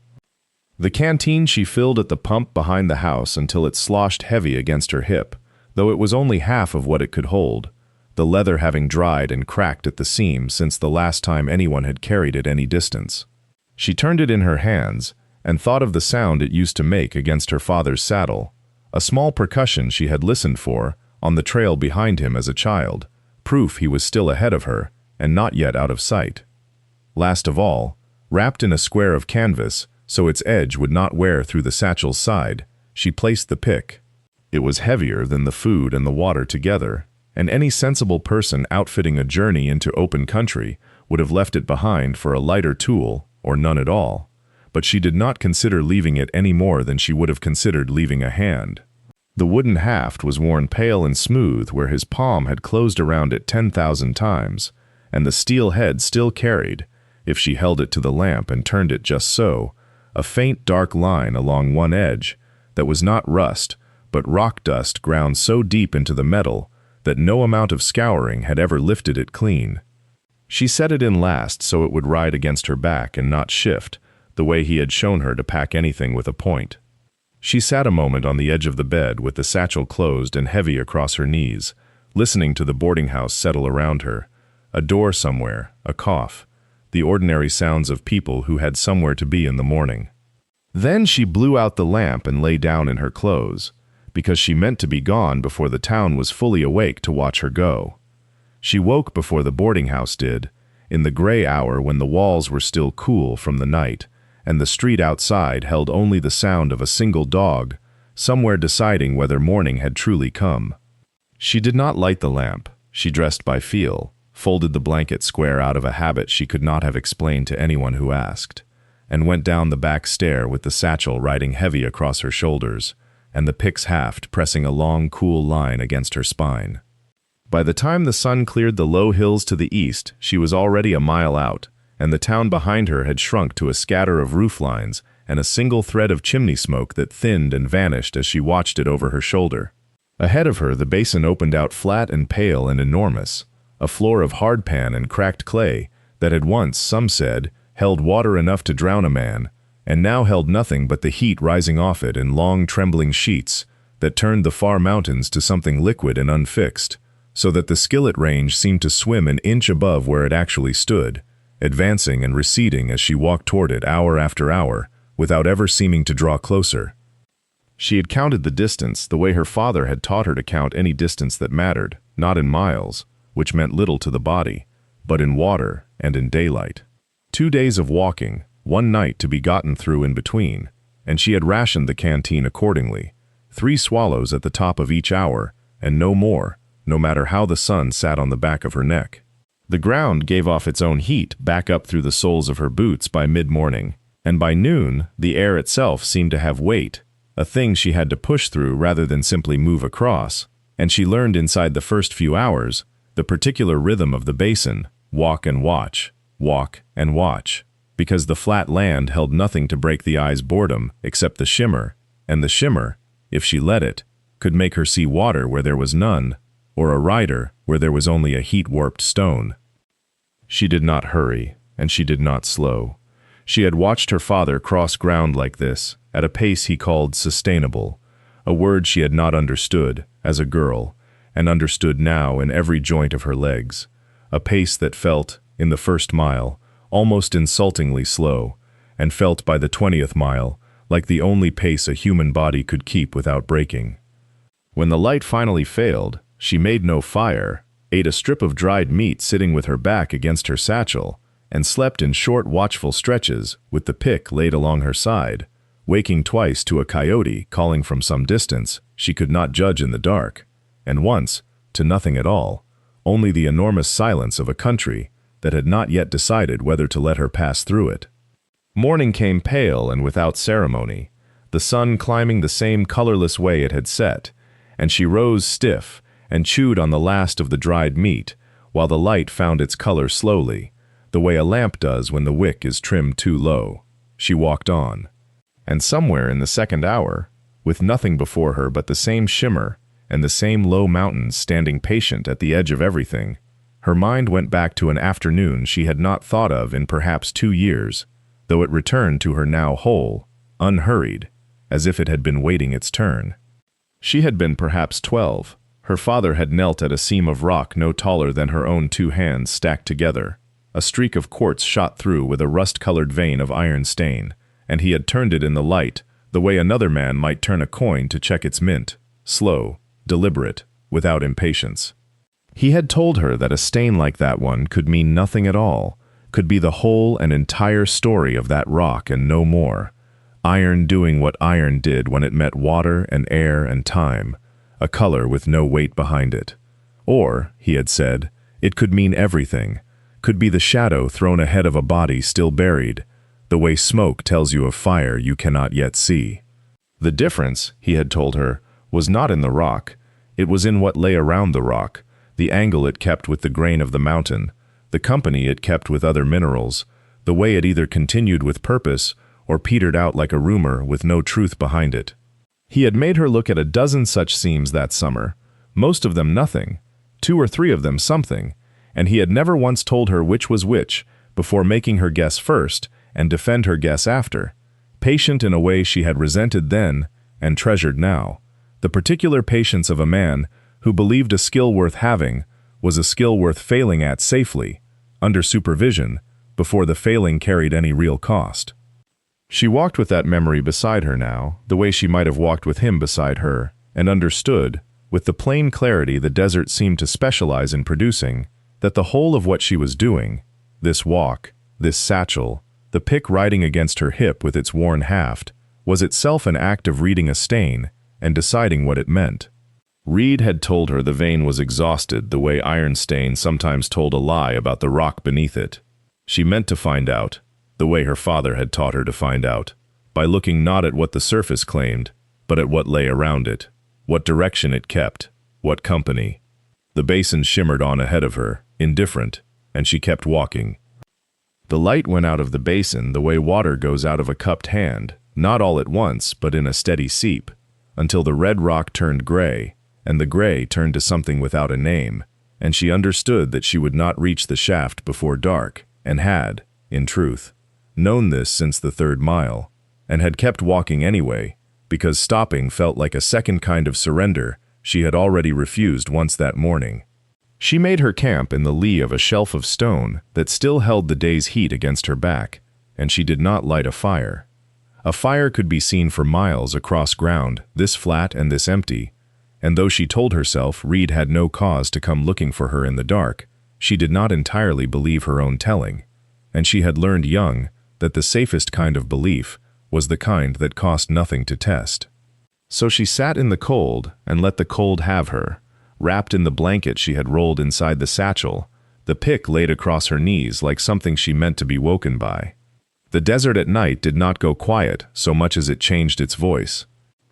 The canteen she filled at the pump behind the house until it sloshed heavy against her hip, though it was only half of what it could hold, the leather having dried and cracked at the seam since the last time anyone had carried it any distance. She turned it in her hands and thought of the sound it used to make against her father's saddle, a small percussion she had listened for on the trail behind him as a child, proof he was still ahead of her and not yet out of sight. Last of all, wrapped in a square of canvas so its edge would not wear through the satchel's side, she placed the pick. It was heavier than the food and the water together, and any sensible person outfitting a journey into open country would have left it behind for a lighter tool or none at all, but she did not consider leaving it any more than she would have considered leaving a hand. The wooden haft was worn pale and smooth where his palm had closed around it 10,000 times, and the steel head still carried, if she held it to the lamp and turned it just so, a faint dark line along one edge that was not rust but rock dust ground so deep into the metal that no amount of scouring had ever lifted it clean. She set it in last so it would ride against her back and not shift, the way he had shown her to pack anything with a point. She sat a moment on the edge of the bed with the satchel closed and heavy across her knees, listening to the boarding house settle around her. A door somewhere, a cough, the ordinary sounds of people who had somewhere to be in the morning. Then she blew out the lamp and lay down in her clothes, because she meant to be gone before the town was fully awake to watch her go. She woke before the boarding house did, in the gray hour when the walls were still cool from the night, and the street outside held only the sound of a single dog, somewhere deciding whether morning had truly come. She did not light the lamp. She dressed by feel, folded the blanket square out of a habit she could not have explained to anyone who asked, and went down the back stair with the satchel riding heavy across her shoulders, and the pick's haft pressing a long, cool line against her spine. By the time the sun cleared the low hills to the east, she was already a mile out, and the town behind her had shrunk to a scatter of roof lines and a single thread of chimney smoke that thinned and vanished as she watched it over her shoulder. Ahead of her, the basin opened out flat and pale and enormous, a floor of hardpan and cracked clay that had once, some said, held water enough to drown a man, and now held nothing but the heat rising off it in long trembling sheets that turned the far mountains to something liquid and unfixed, so that the skillet range seemed to swim an inch above where it actually stood, advancing and receding as she walked toward it hour after hour, without ever seeming to draw closer. She had counted the distance the way her father had taught her to count any distance that mattered, not in miles, which meant little to the body, but in water and in daylight. 2 days of walking, 1 night to be gotten through in between, and she had rationed the canteen accordingly, 3 swallows at the top of each hour, and no more, no matter how the sun sat on the back of her neck. The ground gave off its own heat back up through the soles of her boots by mid-morning, and by noon the air itself seemed to have weight, a thing she had to push through rather than simply move across, and she learned inside the first few hours the particular rhythm of the basin, walk and watch, because the flat land held nothing to break the eye's boredom except the shimmer, and the shimmer, if she let it, could make her see water where there was none, or a rider where there was only a heat-warped stone. She did not hurry, and she did not slow. She had watched her father cross ground like this, at a pace he called sustainable, a word she had not understood, as a girl, and understood now in every joint of her legs, a pace that felt, in the first mile, almost insultingly slow, and felt by the 20th mile like the only pace a human body could keep without breaking. When the light finally failed, she made no fire, ate a strip of dried meat sitting with her back against her satchel, and slept in short watchful stretches with the pick laid along her side, waking twice to a coyote calling from some distance she could not judge in the dark, and once to nothing at all, only the enormous silence of a country that had not yet decided whether to let her pass through it. Morning came pale and without ceremony, the sun climbing the same colorless way it had set, and she rose stiff and chewed on the last of the dried meat, while the light found its color slowly, the way a lamp does when the wick is trimmed too low. She walked on. And somewhere in the second hour, with nothing before her but the same shimmer and the same low mountains standing patient at the edge of everything, her mind went back to an afternoon she had not thought of in perhaps 2 years, though it returned to her now whole, unhurried, as if it had been waiting its turn. She had been perhaps 12. Her father had knelt at a seam of rock no taller than her own 2 hands stacked together. A streak of quartz shot through with a rust-colored vein of iron stain, and he had turned it in the light, the way another man might turn a coin to check its mint, slow, deliberate, without impatience. He had told her that a stain like that one could mean nothing at all, could be the whole and entire story of that rock and no more. Iron doing what iron did when it met water and air and time, a color with no weight behind it. Or, he had said, it could mean everything, could be the shadow thrown ahead of a body still buried, the way smoke tells you of fire you cannot yet see. The difference, he had told her, was not in the rock, it was in what lay around the rock, the angle it kept with the grain of the mountain, the company it kept with other minerals, the way it either continued with purpose or petered out like a rumor with no truth behind it. He had made her look at a dozen such seams that summer, most of them nothing, 2 or 3 of them something, and he had never once told her which was which before making her guess first and defend her guess after, patient in a way she had resented then and treasured now, the particular patience of a man who believed a skill worth having was a skill worth failing at safely, under supervision, before the failing carried any real cost. She walked with that memory beside her now, the way she might have walked with him beside her, and understood, with the plain clarity the desert seemed to specialize in producing, that the whole of what she was doing, this walk, this satchel, the pick riding against her hip with its worn haft, was itself an act of reading a stain and deciding what it meant. Reed had told her the vein was exhausted the way iron stain sometimes told a lie about the rock beneath it. She meant to find out, the way her father had taught her to find out, by looking not at what the surface claimed, but at what lay around it, what direction it kept, what company. The basin shimmered on ahead of her, indifferent, and she kept walking. The light went out of the basin the way water goes out of a cupped hand, not all at once, but in a steady seep, until the red rock turned gray, and the gray turned to something without a name, and she understood that she would not reach the shaft before dark, and had, in truth, known this since the 3rd mile, and had kept walking anyway, because stopping felt like a second kind of surrender she had already refused once that morning. She made her camp in the lee of a shelf of stone that still held the day's heat against her back, and she did not light a fire. A fire could be seen for miles across ground, this flat and this empty, and though she told herself Reed had no cause to come looking for her in the dark, she did not entirely believe her own telling, and she had learned young that the safest kind of belief was the kind that cost nothing to test. So she sat in the cold and let the cold have her, wrapped in the blanket she had rolled inside the satchel, the pick laid across her knees like something she meant to be woken by. The desert at night did not go quiet so much as it changed its voice.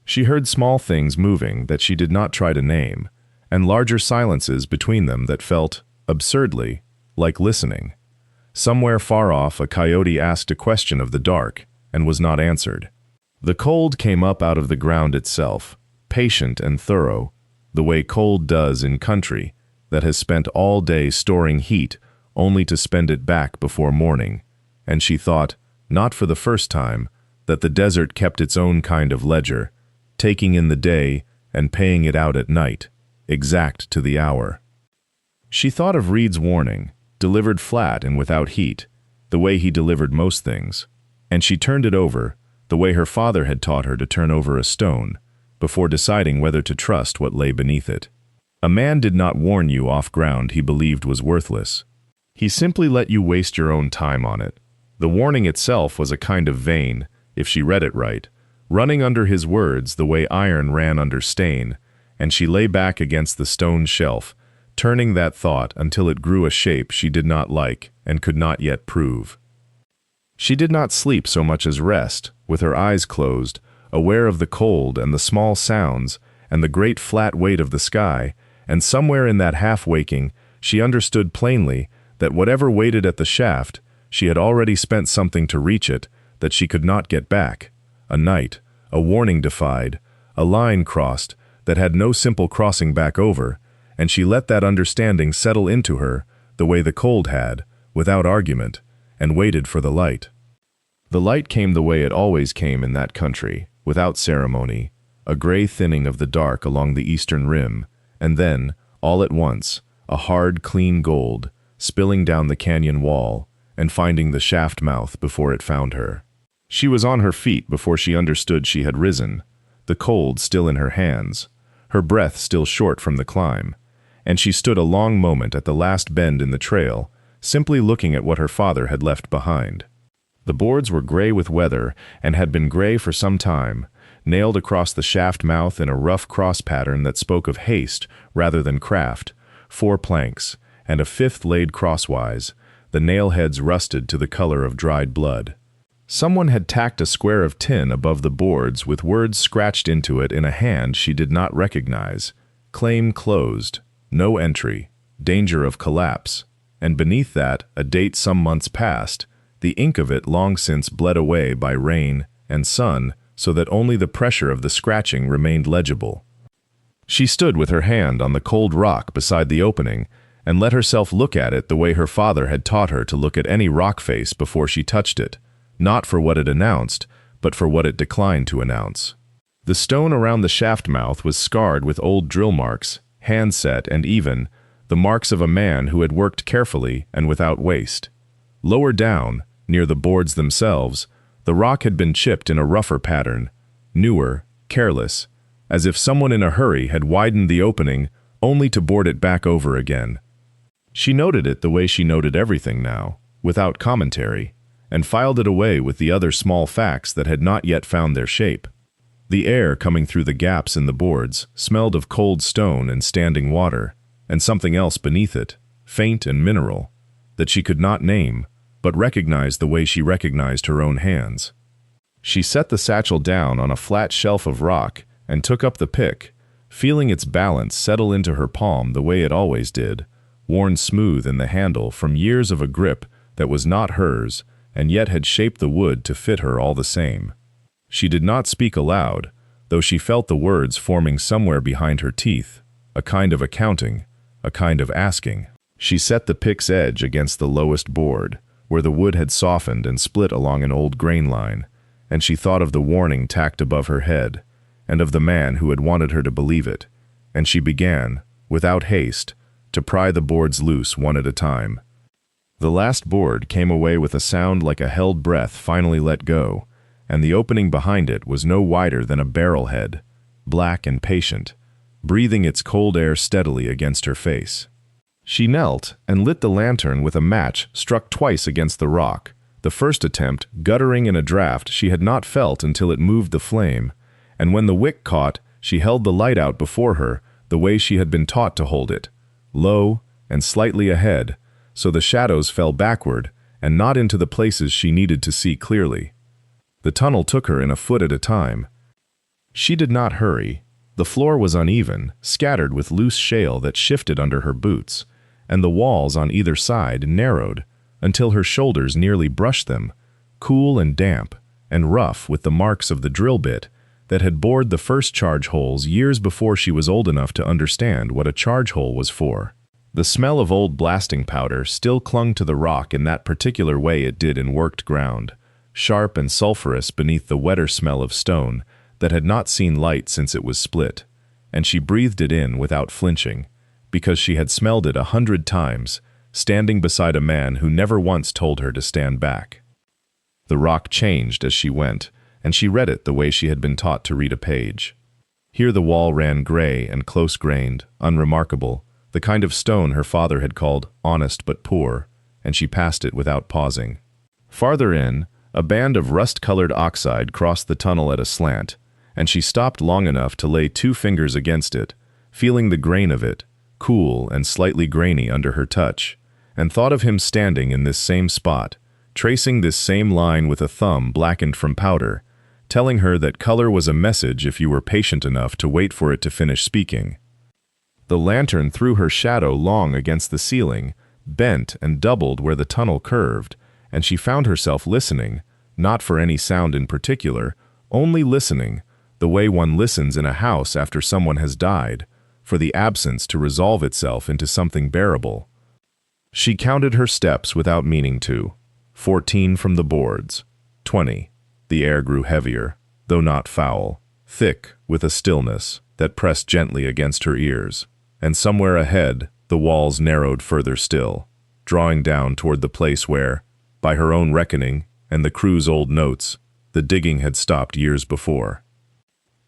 She heard small things moving that she did not try to name, and larger silences between them that felt, absurdly, like listening. Somewhere far off a coyote asked a question of the dark, and was not answered. The cold came up out of the ground itself, patient and thorough, the way cold does in country that has spent all day storing heat only to spend it back before morning, and she thought, not for the first time, that the desert kept its own kind of ledger, taking in the day and paying it out at night, exact to the hour. She thought of Reed's warning, delivered flat and without heat, the way he delivered most things, and she turned it over, the way her father had taught her to turn over a stone, before deciding whether to trust what lay beneath it. A man did not warn you off ground he believed was worthless. He simply let you waste your own time on it. The warning itself was a kind of vein, if she read it right, running under his words the way iron ran under stain, and she lay back against the stone shelf, turning that thought until it grew a shape she did not like and could not yet prove. She did not sleep so much as rest, with her eyes closed, aware of the cold and the small sounds and the great flat weight of the sky, and somewhere in that half-waking she understood plainly that whatever waited at the shaft, she had already spent something to reach it that she could not get back. A night, a warning defied, a line crossed that had no simple crossing back over, and she let that understanding settle into her the way the cold had, without argument, and waited for the light. The light came the way it always came in that country, without ceremony, a gray thinning of the dark along the eastern rim, and then, all at once, a hard, clean gold, spilling down the canyon wall, and finding the shaft mouth before it found her. She was on her feet before she understood she had risen, the cold still in her hands, her breath still short from the climb, and she stood a long moment at the last bend in the trail, simply looking at what her father had left behind. The boards were gray with weather and had been gray for some time, nailed across the shaft mouth in a rough cross pattern that spoke of haste rather than craft, 4 planks, and a 5th laid crosswise, the nail heads rusted to the color of dried blood. Someone had tacked a square of tin above the boards with words scratched into it in a hand she did not recognize. Claim closed, no entry, danger of collapse, and beneath that a date some months past, the ink of it long since bled away by rain and sun so that only the pressure of the scratching remained legible. She stood with her hand on the cold rock beside the opening and let herself look at it the way her father had taught her to look at any rock face before she touched it, not for what it announced, but for what it declined to announce. The stone around the shaft mouth was scarred with old drill marks, hand-set and even, the marks of a man who had worked carefully and without waste. Lower down, near the boards themselves, the rock had been chipped in a rougher pattern, newer, careless, as if someone in a hurry had widened the opening only to board it back over again. She noted it the way she noted everything now, without commentary, and filed it away with the other small facts that had not yet found their shape. The air coming through the gaps in the boards smelled of cold stone and standing water, and something else beneath it, faint and mineral, that she could not name, but recognized the way she recognized her own hands. She set the satchel down on a flat shelf of rock and took up the pick, feeling its balance settle into her palm the way it always did, worn smooth in the handle from years of a grip that was not hers and yet had shaped the wood to fit her all the same. She did not speak aloud, though she felt the words forming somewhere behind her teeth, a kind of accounting, a kind of asking. She set the pick's edge against the lowest board, where the wood had softened and split along an old grain line, and she thought of the warning tacked above her head, and of the man who had wanted her to believe it, and she began, without haste, to pry the boards loose one at a time. The last board came away with a sound like a held breath finally let go, and the opening behind it was no wider than a barrel head, black and patient, breathing its cold air steadily against her face. She knelt and lit the lantern with a match struck twice against the rock, the first attempt guttering in a draught she had not felt until it moved the flame, and when the wick caught, she held the light out before her the way she had been taught to hold it, low and slightly ahead, so the shadows fell backward and not into the places she needed to see clearly. The tunnel took her in a foot at a time. She did not hurry. The floor was uneven, scattered with loose shale that shifted under her boots, and the walls on either side narrowed until her shoulders nearly brushed them, cool and damp, and rough with the marks of the drill bit that had bored the first charge holes years before she was old enough to understand what a charge hole was for. The smell of old blasting powder still clung to the rock in that particular way it did in worked ground, sharp and sulphurous beneath the wetter smell of stone that had not seen light since it was split, and she breathed it in without flinching, because she had smelled it 100 times, standing beside a man who never once told her to stand back. The rock changed as she went, and she read it the way she had been taught to read a page. Here the wall ran gray and close-grained, unremarkable, the kind of stone her father had called honest but poor, and she passed it without pausing. Farther in, a band of rust-colored oxide crossed the tunnel at a slant, and she stopped long enough to lay 2 fingers against it, feeling the grain of it, cool and slightly grainy under her touch, and thought of him standing in this same spot, tracing this same line with a thumb blackened from powder, telling her that color was a message if you were patient enough to wait for it to finish speaking. The lantern threw her shadow long against the ceiling, bent and doubled where the tunnel curved, and she found herself listening, not for any sound in particular, only listening, the way one listens in a house after someone has died, for the absence to resolve itself into something bearable. She counted her steps without meaning to. 14 from the boards. 20. The air grew heavier, though not foul, thick with a stillness that pressed gently against her ears, and somewhere ahead the walls narrowed further still, drawing down toward the place where, by her own reckoning and the crew's old notes, The digging had stopped years before.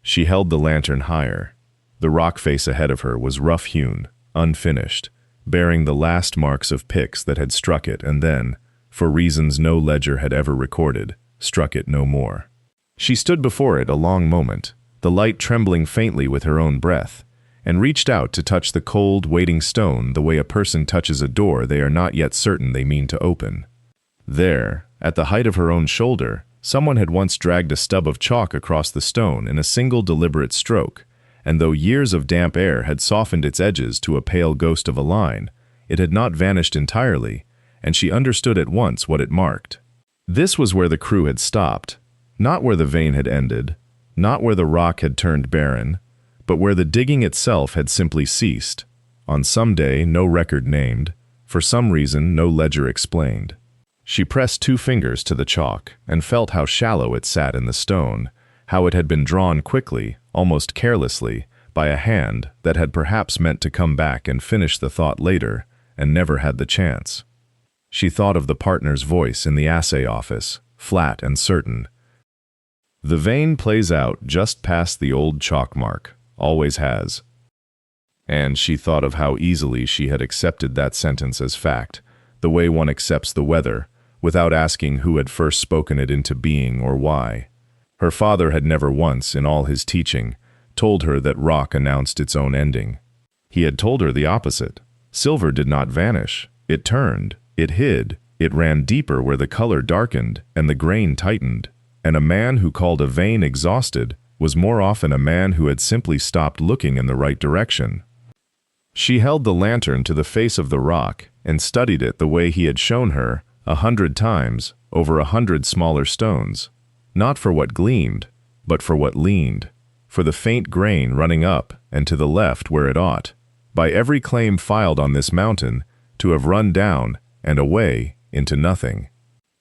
She held the lantern higher. The rock face ahead of her was rough-hewn, unfinished, bearing the last marks of picks that had struck it and then, for reasons no ledger had ever recorded, struck it no more. She stood before it a long moment, the light trembling faintly with her own breath, and reached out to touch the cold, waiting stone the way a person touches a door they are not yet certain they mean to open. There, at the height of her own shoulder, someone had once dragged a stub of chalk across the stone in a single deliberate stroke, and though years of damp air had softened its edges to a pale ghost of a line, it had not vanished entirely, and she understood at once what it marked. This was where the crew had stopped, not where the vein had ended, not where the rock had turned barren, but where the digging itself had simply ceased, on some day no record named, for some reason no ledger explained. She pressed 2 fingers to the chalk and felt how shallow it sat in the stone, how it had been drawn quickly, almost carelessly, by a hand that had perhaps meant to come back and finish the thought later, and never had the chance. She thought of the partner's voice in the assay office, flat and certain. The vein plays out just past the old chalk mark, always has. And she thought of how easily she had accepted that sentence as fact, the way one accepts the weather, without asking who had first spoken it into being or why. Her father had never once, in all his teaching, told her that rock announced its own ending. He had told her the opposite. Silver did not vanish. It turned. It hid. It ran deeper where the color darkened and the grain tightened. And a man who called a vein exhausted was more often a man who had simply stopped looking in the right direction. She held the lantern to the face of the rock and studied it the way he had shown her 100 times over 100 smaller stones, not for what gleamed, but for what leaned, for the faint grain running up and to the left where it ought, by every claim filed on this mountain, to have run down and away into nothing.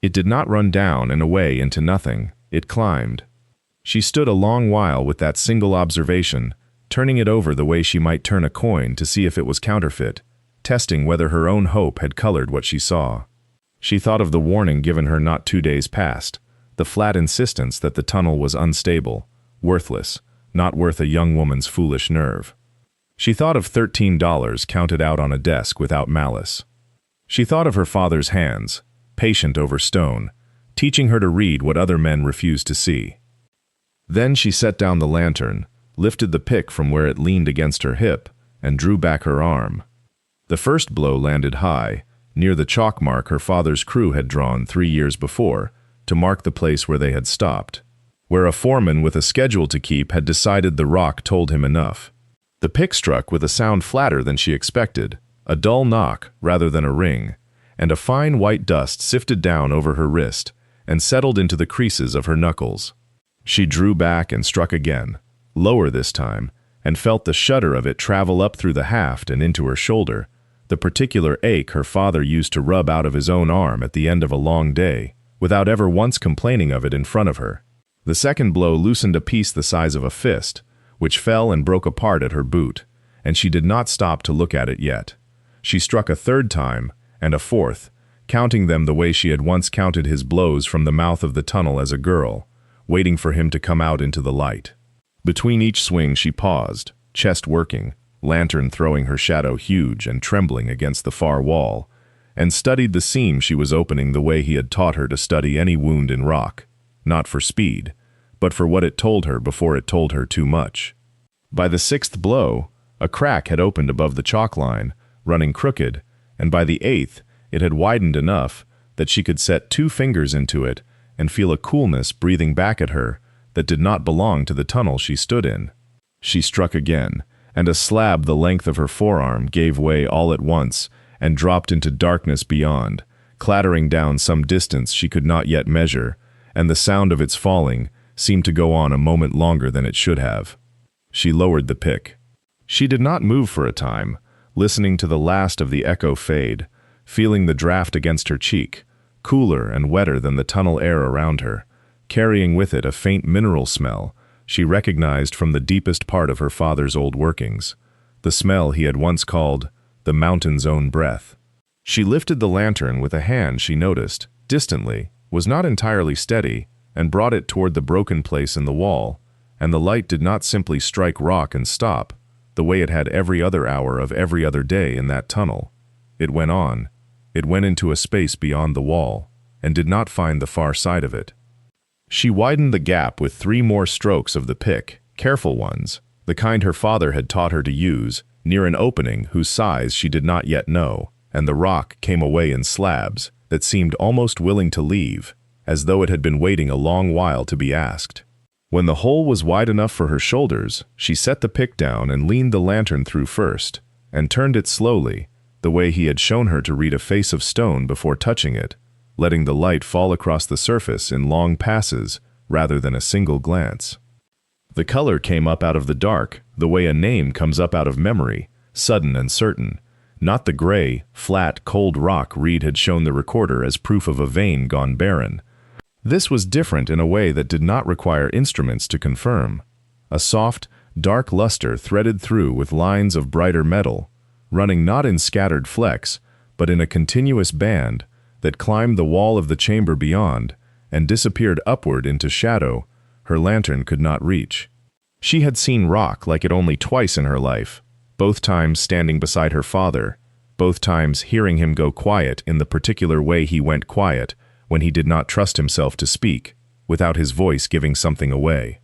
It did not run down and away into nothing, it climbed. She stood a long while with that single observation, turning it over the way she might turn a coin to see if it was counterfeit, testing whether her own hope had colored what she saw. She thought of the warning given her not 2 days past, the flat insistence that the tunnel was unstable, worthless, not worth a young woman's foolish nerve. She thought of $13 counted out on a desk without malice. She thought of her father's hands, patient over stone, teaching her to read what other men refused to see. Then she set down the lantern, lifted the pick from where it leaned against her hip, and drew back her arm. The first blow landed high, near the chalk mark her father's crew had drawn 3 years before, to mark the place where they had stopped, where a foreman with a schedule to keep had decided the rock told him enough. The pick struck with a sound flatter than she expected, a dull knock rather than a ring, and a fine white dust sifted down over her wrist and settled into the creases of her knuckles. She drew back and struck again, lower this time, and felt the shudder of it travel up through the haft and into her shoulder, the particular ache her father used to rub out of his own arm at the end of a long day, without ever once complaining of it in front of her. The second blow loosened a piece the size of a fist, which fell and broke apart at her boot, and she did not stop to look at it yet. She struck a third time, and a fourth, counting them the way she had once counted his blows from the mouth of the tunnel as a girl, waiting for him to come out into the light. Between each swing she paused, chest working, lantern throwing her shadow huge and trembling against the far wall, and studied the seam she was opening the way he had taught her to study any wound in rock, not for speed, but for what it told her before it told her too much. By the 6th blow, a crack had opened above the chalk line, running crooked, and by the 8th it had widened enough that she could set 2 fingers into it and feel a coolness breathing back at her that did not belong to the tunnel she stood in. She struck again, and a slab the length of her forearm gave way all at once and dropped into darkness beyond, clattering down some distance she could not yet measure, and the sound of its falling seemed to go on a moment longer than it should have. She lowered the pick. She did not move for a time, listening to the last of the echo fade, feeling the draft against her cheek, cooler and wetter than the tunnel air around her, carrying with it a faint mineral smell she recognized from the deepest part of her father's old workings, the smell he had once called the mountain's own breath. She lifted the lantern with a hand she noticed, distantly, was not entirely steady, and brought it toward the broken place in the wall, and the light did not simply strike rock and stop, the way it had every other hour of every other day in that tunnel. It went on. It went into a space beyond the wall, and did not find the far side of it. She widened the gap with 3 more strokes of the pick, careful ones, the kind her father had taught her to use, near an opening whose size she did not yet know, and the rock came away in slabs that seemed almost willing to leave, as though it had been waiting a long while to be asked. When the hole was wide enough for her shoulders, she set the pick down and leaned the lantern through first, and turned it slowly, the way he had shown her to read a face of stone before touching it, letting the light fall across the surface in long passes rather than a single glance. The color came up out of the dark, the way a name comes up out of memory, sudden and certain, not the gray, flat, cold rock Reed had shown the recorder as proof of a vein gone barren. This was different in a way that did not require instruments to confirm. A soft, dark luster threaded through with lines of brighter metal, running not in scattered flecks, but in a continuous band that climbed the wall of the chamber beyond and disappeared upward into shadow her lantern could not reach. She had seen rock like it only twice in her life, both times standing beside her father, both times hearing him go quiet in the particular way he went quiet when he did not trust himself to speak, without his voice giving something away.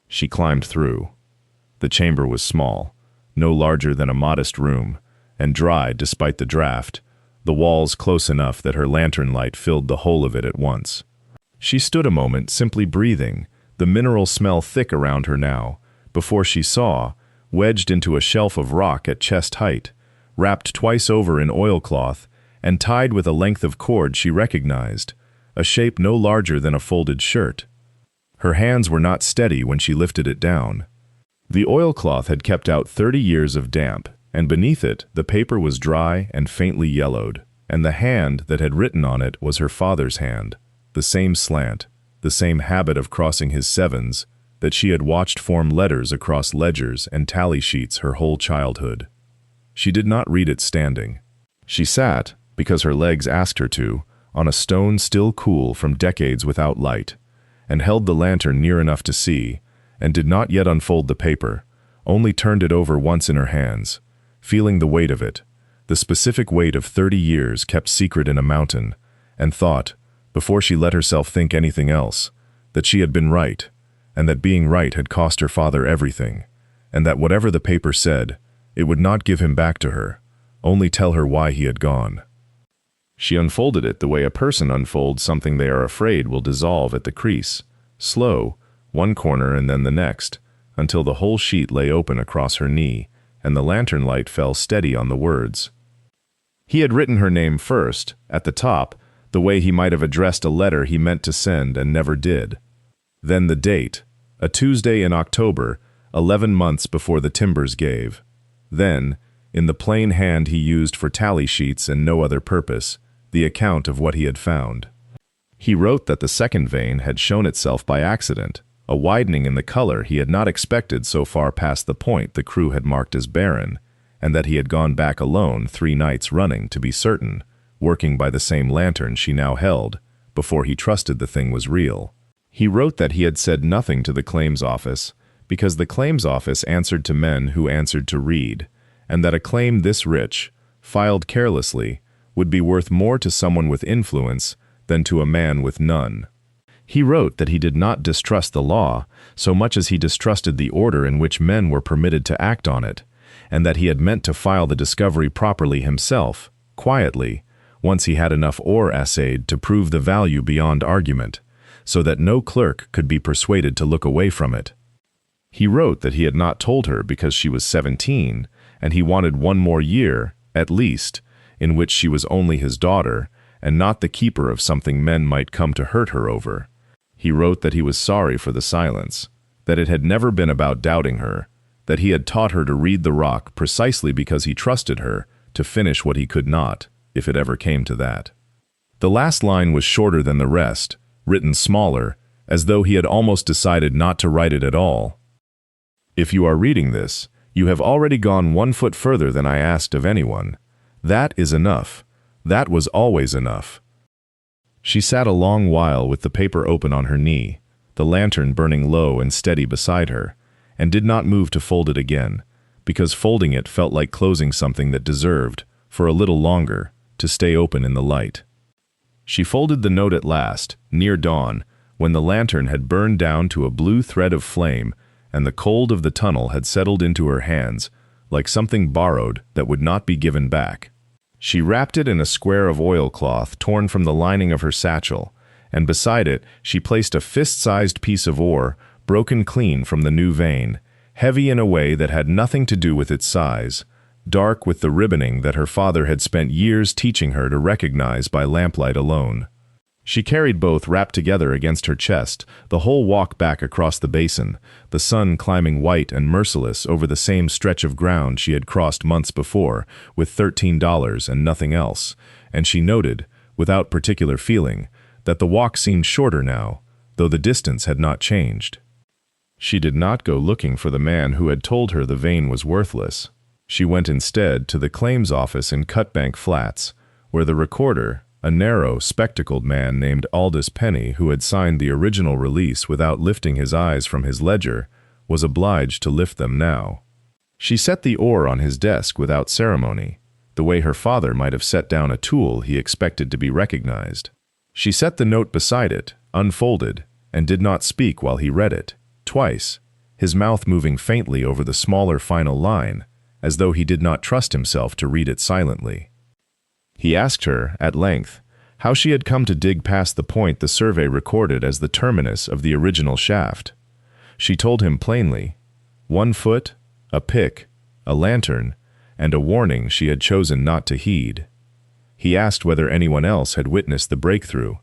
She climbed through. The chamber was small, no larger than a modest room, and dry despite the draft, the walls close enough that her lantern light filled the whole of it at once. She stood a moment simply breathing, the mineral smell thick around her now, before she saw, wedged into a shelf of rock at chest height, wrapped twice over in oilcloth, and tied with a length of cord she recognized, a shape no larger than a folded shirt. Her hands were not steady when she lifted it down. The oilcloth had kept out 30 years of damp, and beneath it the paper was dry and faintly yellowed, and the hand that had written on it was her father's hand, the same slant, the same habit of crossing his sevens that she had watched form letters across ledgers and tally sheets her whole childhood. She did not read it standing. She sat, because her legs asked her to, on a stone still cool from decades without light, and held the lantern near enough to see, and did not yet unfold the paper, only turned it over once in her hands, feeling the weight of it, the specific weight of 30 years kept secret in a mountain, and thought, before she let herself think anything else, that she had been right, and that being right had cost her father everything, and that whatever the paper said, it would not give him back to her, only tell her why he had gone. She unfolded it the way a person unfolds something they are afraid will dissolve at the crease, slow, one corner and then the next, until the whole sheet lay open across her knee, and the lantern light fell steady on the words. He had written her name first, at the top, the way he might have addressed a letter he meant to send and never did. Then the date, a Tuesday in October, 11 months before the timbers gave. Then, in the plain hand he used for tally sheets and no other purpose, the account of what he had found. He wrote that the second vein had shown itself by accident, a widening in the color he had not expected so far past the point the crew had marked as barren, and that he had gone back alone 3 nights running to be certain, working by the same lantern she now held, before he trusted the thing was real. He wrote that he had said nothing to the claims office, because the claims office answered to men who answered to Reed, and that a claim this rich, filed carelessly, would be worth more to someone with influence than to a man with none. He wrote that he did not distrust the law so much as he distrusted the order in which men were permitted to act on it, and that he had meant to file the discovery properly himself, quietly, once he had enough ore assayed to prove the value beyond argument, so that no clerk could be persuaded to look away from it. He wrote that he had not told her because she was 17, and he wanted 1 more year, at least, in which she was only his daughter, and not the keeper of something men might come to hurt her over. He wrote that he was sorry for the silence, that it had never been about doubting her, that he had taught her to read the rock precisely because he trusted her to finish what he could not, if it ever came to that. The last line was shorter than the rest, written smaller, as though he had almost decided not to write it at all. If you are reading this, you have already gone 1 foot further than I asked of anyone. That is enough. That was always enough. She sat a long while with the paper open on her knee, the lantern burning low and steady beside her, and did not move to fold it again, because folding it felt like closing something that deserved, for a little longer, to stay open in the light. She folded the note at last, near dawn, when the lantern had burned down to a blue thread of flame and the cold of the tunnel had settled into her hands, like something borrowed that would not be given back. She wrapped it in a square of oilcloth torn from the lining of her satchel, and beside it she placed a fist-sized piece of ore, broken clean from the new vein, heavy in a way that had nothing to do with its size, dark with the ribboning that her father had spent years teaching her to recognize by lamplight alone. She carried both wrapped together against her chest the whole walk back across the basin, the sun climbing white and merciless over the same stretch of ground she had crossed months before, with $13 and nothing else, and she noted, without particular feeling, that the walk seemed shorter now, though the distance had not changed. She did not go looking for the man who had told her the vein was worthless. She went instead to the claims office in Cutbank Flats, where the recorder, a narrow, spectacled man named Aldous Penny, who had signed the original release without lifting his eyes from his ledger, was obliged to lift them now. She set the ore on his desk without ceremony, the way her father might have set down a tool he expected to be recognized. She set the note beside it, unfolded, and did not speak while he read it, twice, his mouth moving faintly over the smaller final line, as though he did not trust himself to read it silently. He asked her, at length, how she had come to dig past the point the survey recorded as the terminus of the original shaft. She told him plainly, 1 foot, a pick, a lantern, and a warning she had chosen not to heed. He asked whether anyone else had witnessed the breakthrough.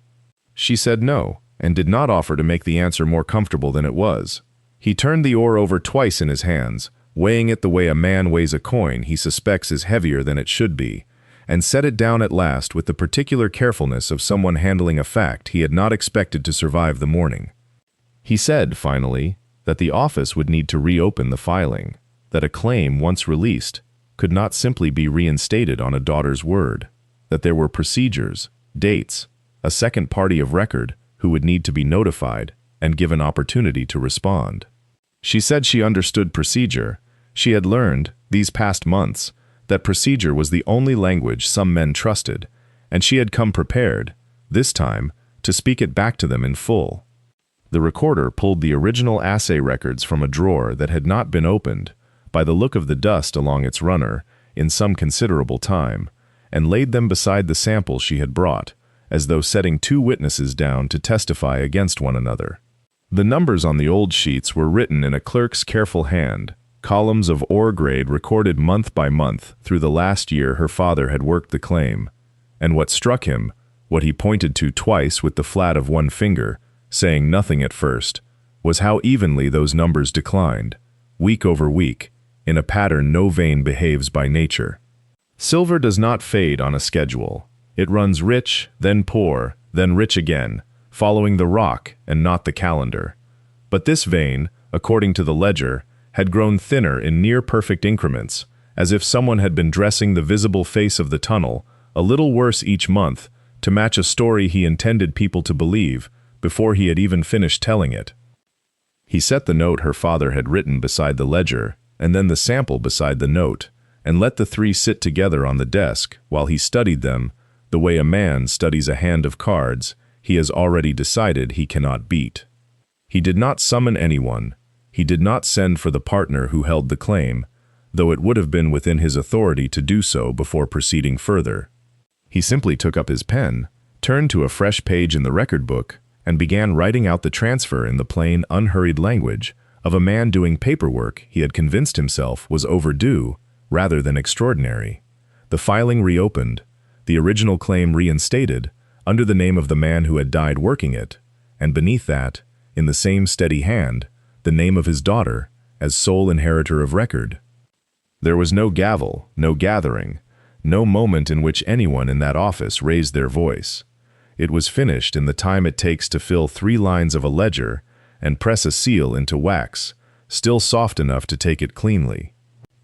She said no, and did not offer to make the answer more comfortable than it was. He turned the ore over twice in his hands, weighing it the way a man weighs a coin he suspects is heavier than it should be, and set it down at last with the particular carefulness of someone handling a fact he had not expected to survive the morning. He said, finally, that the office would need to reopen the filing, that a claim once released could not simply be reinstated on a daughter's word, that there were procedures, dates, a second party of record who would need to be notified and given opportunity to respond. She said she understood procedure. She had learned, these past months, that procedure was the only language some men trusted, and she had come prepared, this time, to speak it back to them in full. The recorder pulled the original assay records from a drawer that had not been opened, by the look of the dust along its runner, in some considerable time, and laid them beside the sample she had brought, as though setting 2 witnesses down to testify against one another. The numbers on the old sheets were written in a clerk's careful hand, columns of ore grade recorded month by month through the last year her father had worked the claim, and what struck him, what he pointed to twice with the flat of one finger, saying nothing at first, was how evenly those numbers declined, week over week, in a pattern no vein behaves by nature. Silver does not fade on a schedule. It runs rich, then poor, then rich again, following the rock and not the calendar. But this vein, according to the ledger, had grown thinner in near-perfect increments, as if someone had been dressing the visible face of the tunnel, a little worse each month, to match a story he intended people to believe, before he had even finished telling it. He set the note her father had written beside the ledger, and then the sample beside the note, and let the 3 sit together on the desk while he studied them, the way a man studies a hand of cards he has already decided he cannot beat. He did not summon anyone. He did not send for the partner who held the claim, though it would have been within his authority to do so before proceeding further. He simply took up his pen, turned to a fresh page in the record book, and began writing out the transfer in the plain, unhurried language of a man doing paperwork he had convinced himself was overdue rather than extraordinary. The filing reopened, the original claim reinstated, under the name of the man who had died working it, and beneath that, in the same steady hand, the name of his daughter, as sole inheritor of record. There was no gavel, no gathering, no moment in which anyone in that office raised their voice. It was finished in the time it takes to fill 3 lines of a ledger and press a seal into wax, still soft enough to take it cleanly.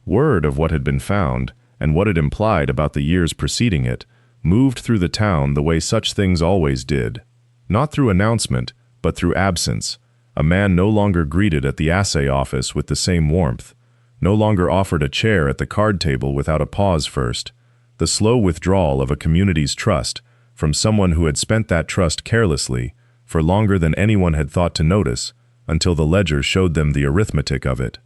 Word of what had been found, and what it implied about the years preceding it, moved through the town the way such things always did. Not through announcement, but through absence. A man no longer greeted at the assay office with the same warmth, no longer offered a chair at the card table without a pause first. The slow withdrawal of a community's trust from someone who had spent that trust carelessly for longer than anyone had thought to notice, until the ledger showed them the arithmetic of it.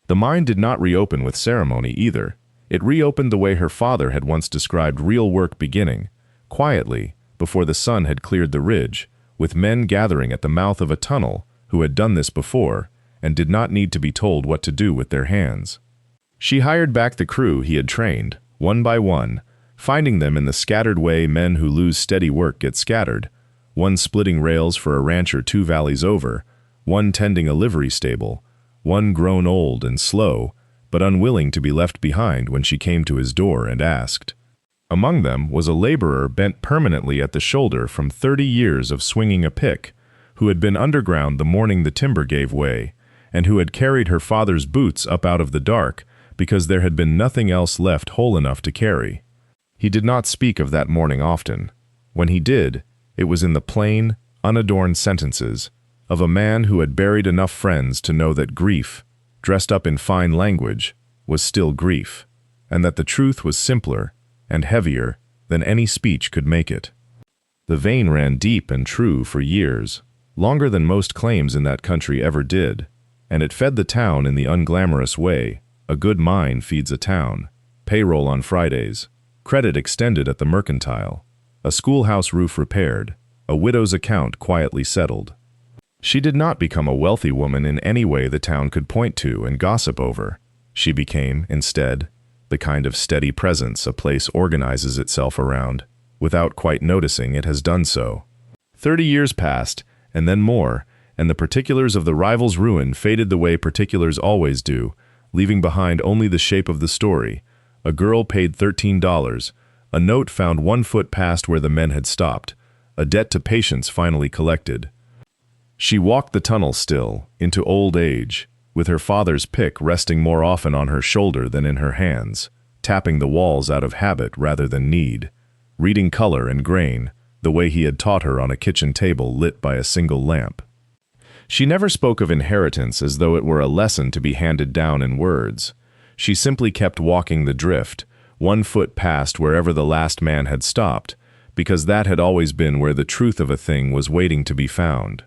The mind did not reopen with ceremony either. It reopened the way her father had once described real work beginning, quietly, before the sun had cleared the ridge, with men gathering at the mouth of a tunnel who had done this before and did not need to be told what to do with their hands. She hired back the crew he had trained, one by one, finding them in the scattered way men who lose steady work get scattered, one splitting rails for a rancher 2 valleys over, one tending a livery stable, one grown old and slow, but unwilling to be left behind when she came to his door and asked. Among them was a laborer bent permanently at the shoulder from 30 years of swinging a pick, who had been underground the morning the timber gave way, and who had carried her father's boots up out of the dark because there had been nothing else left whole enough to carry. He did not speak of that morning often. When he did, it was in the plain, unadorned sentences of a man who had buried enough friends to know that grief, dressed up in fine language, was still grief, and that the truth was simpler and heavier than any speech could make it. The vein ran deep and true for years, longer than most claims in that country ever did, and it fed the town in the unglamorous way a good mine feeds a town: payroll on Fridays, credit extended at the mercantile, a schoolhouse roof repaired, a widow's account quietly settled. She did not become a wealthy woman in any way the town could point to and gossip over. She became, instead, the kind of steady presence a place organizes itself around, without quite noticing it has done so. 30 years passed, and then more, and the particulars of the rival's ruin faded the way particulars always do, leaving behind only the shape of the story. A girl paid $13, a note found 1 foot past where the men had stopped, a debt to patience finally collected. She walked the tunnel still, into old age, with her father's pick resting more often on her shoulder than in her hands, tapping the walls out of habit rather than need, reading color and grain, the way he had taught her on a kitchen table lit by a single lamp. She never spoke of inheritance as though it were a lesson to be handed down in words. She simply kept walking the drift, 1 foot past wherever the last man had stopped, because that had always been where the truth of a thing was waiting to be found.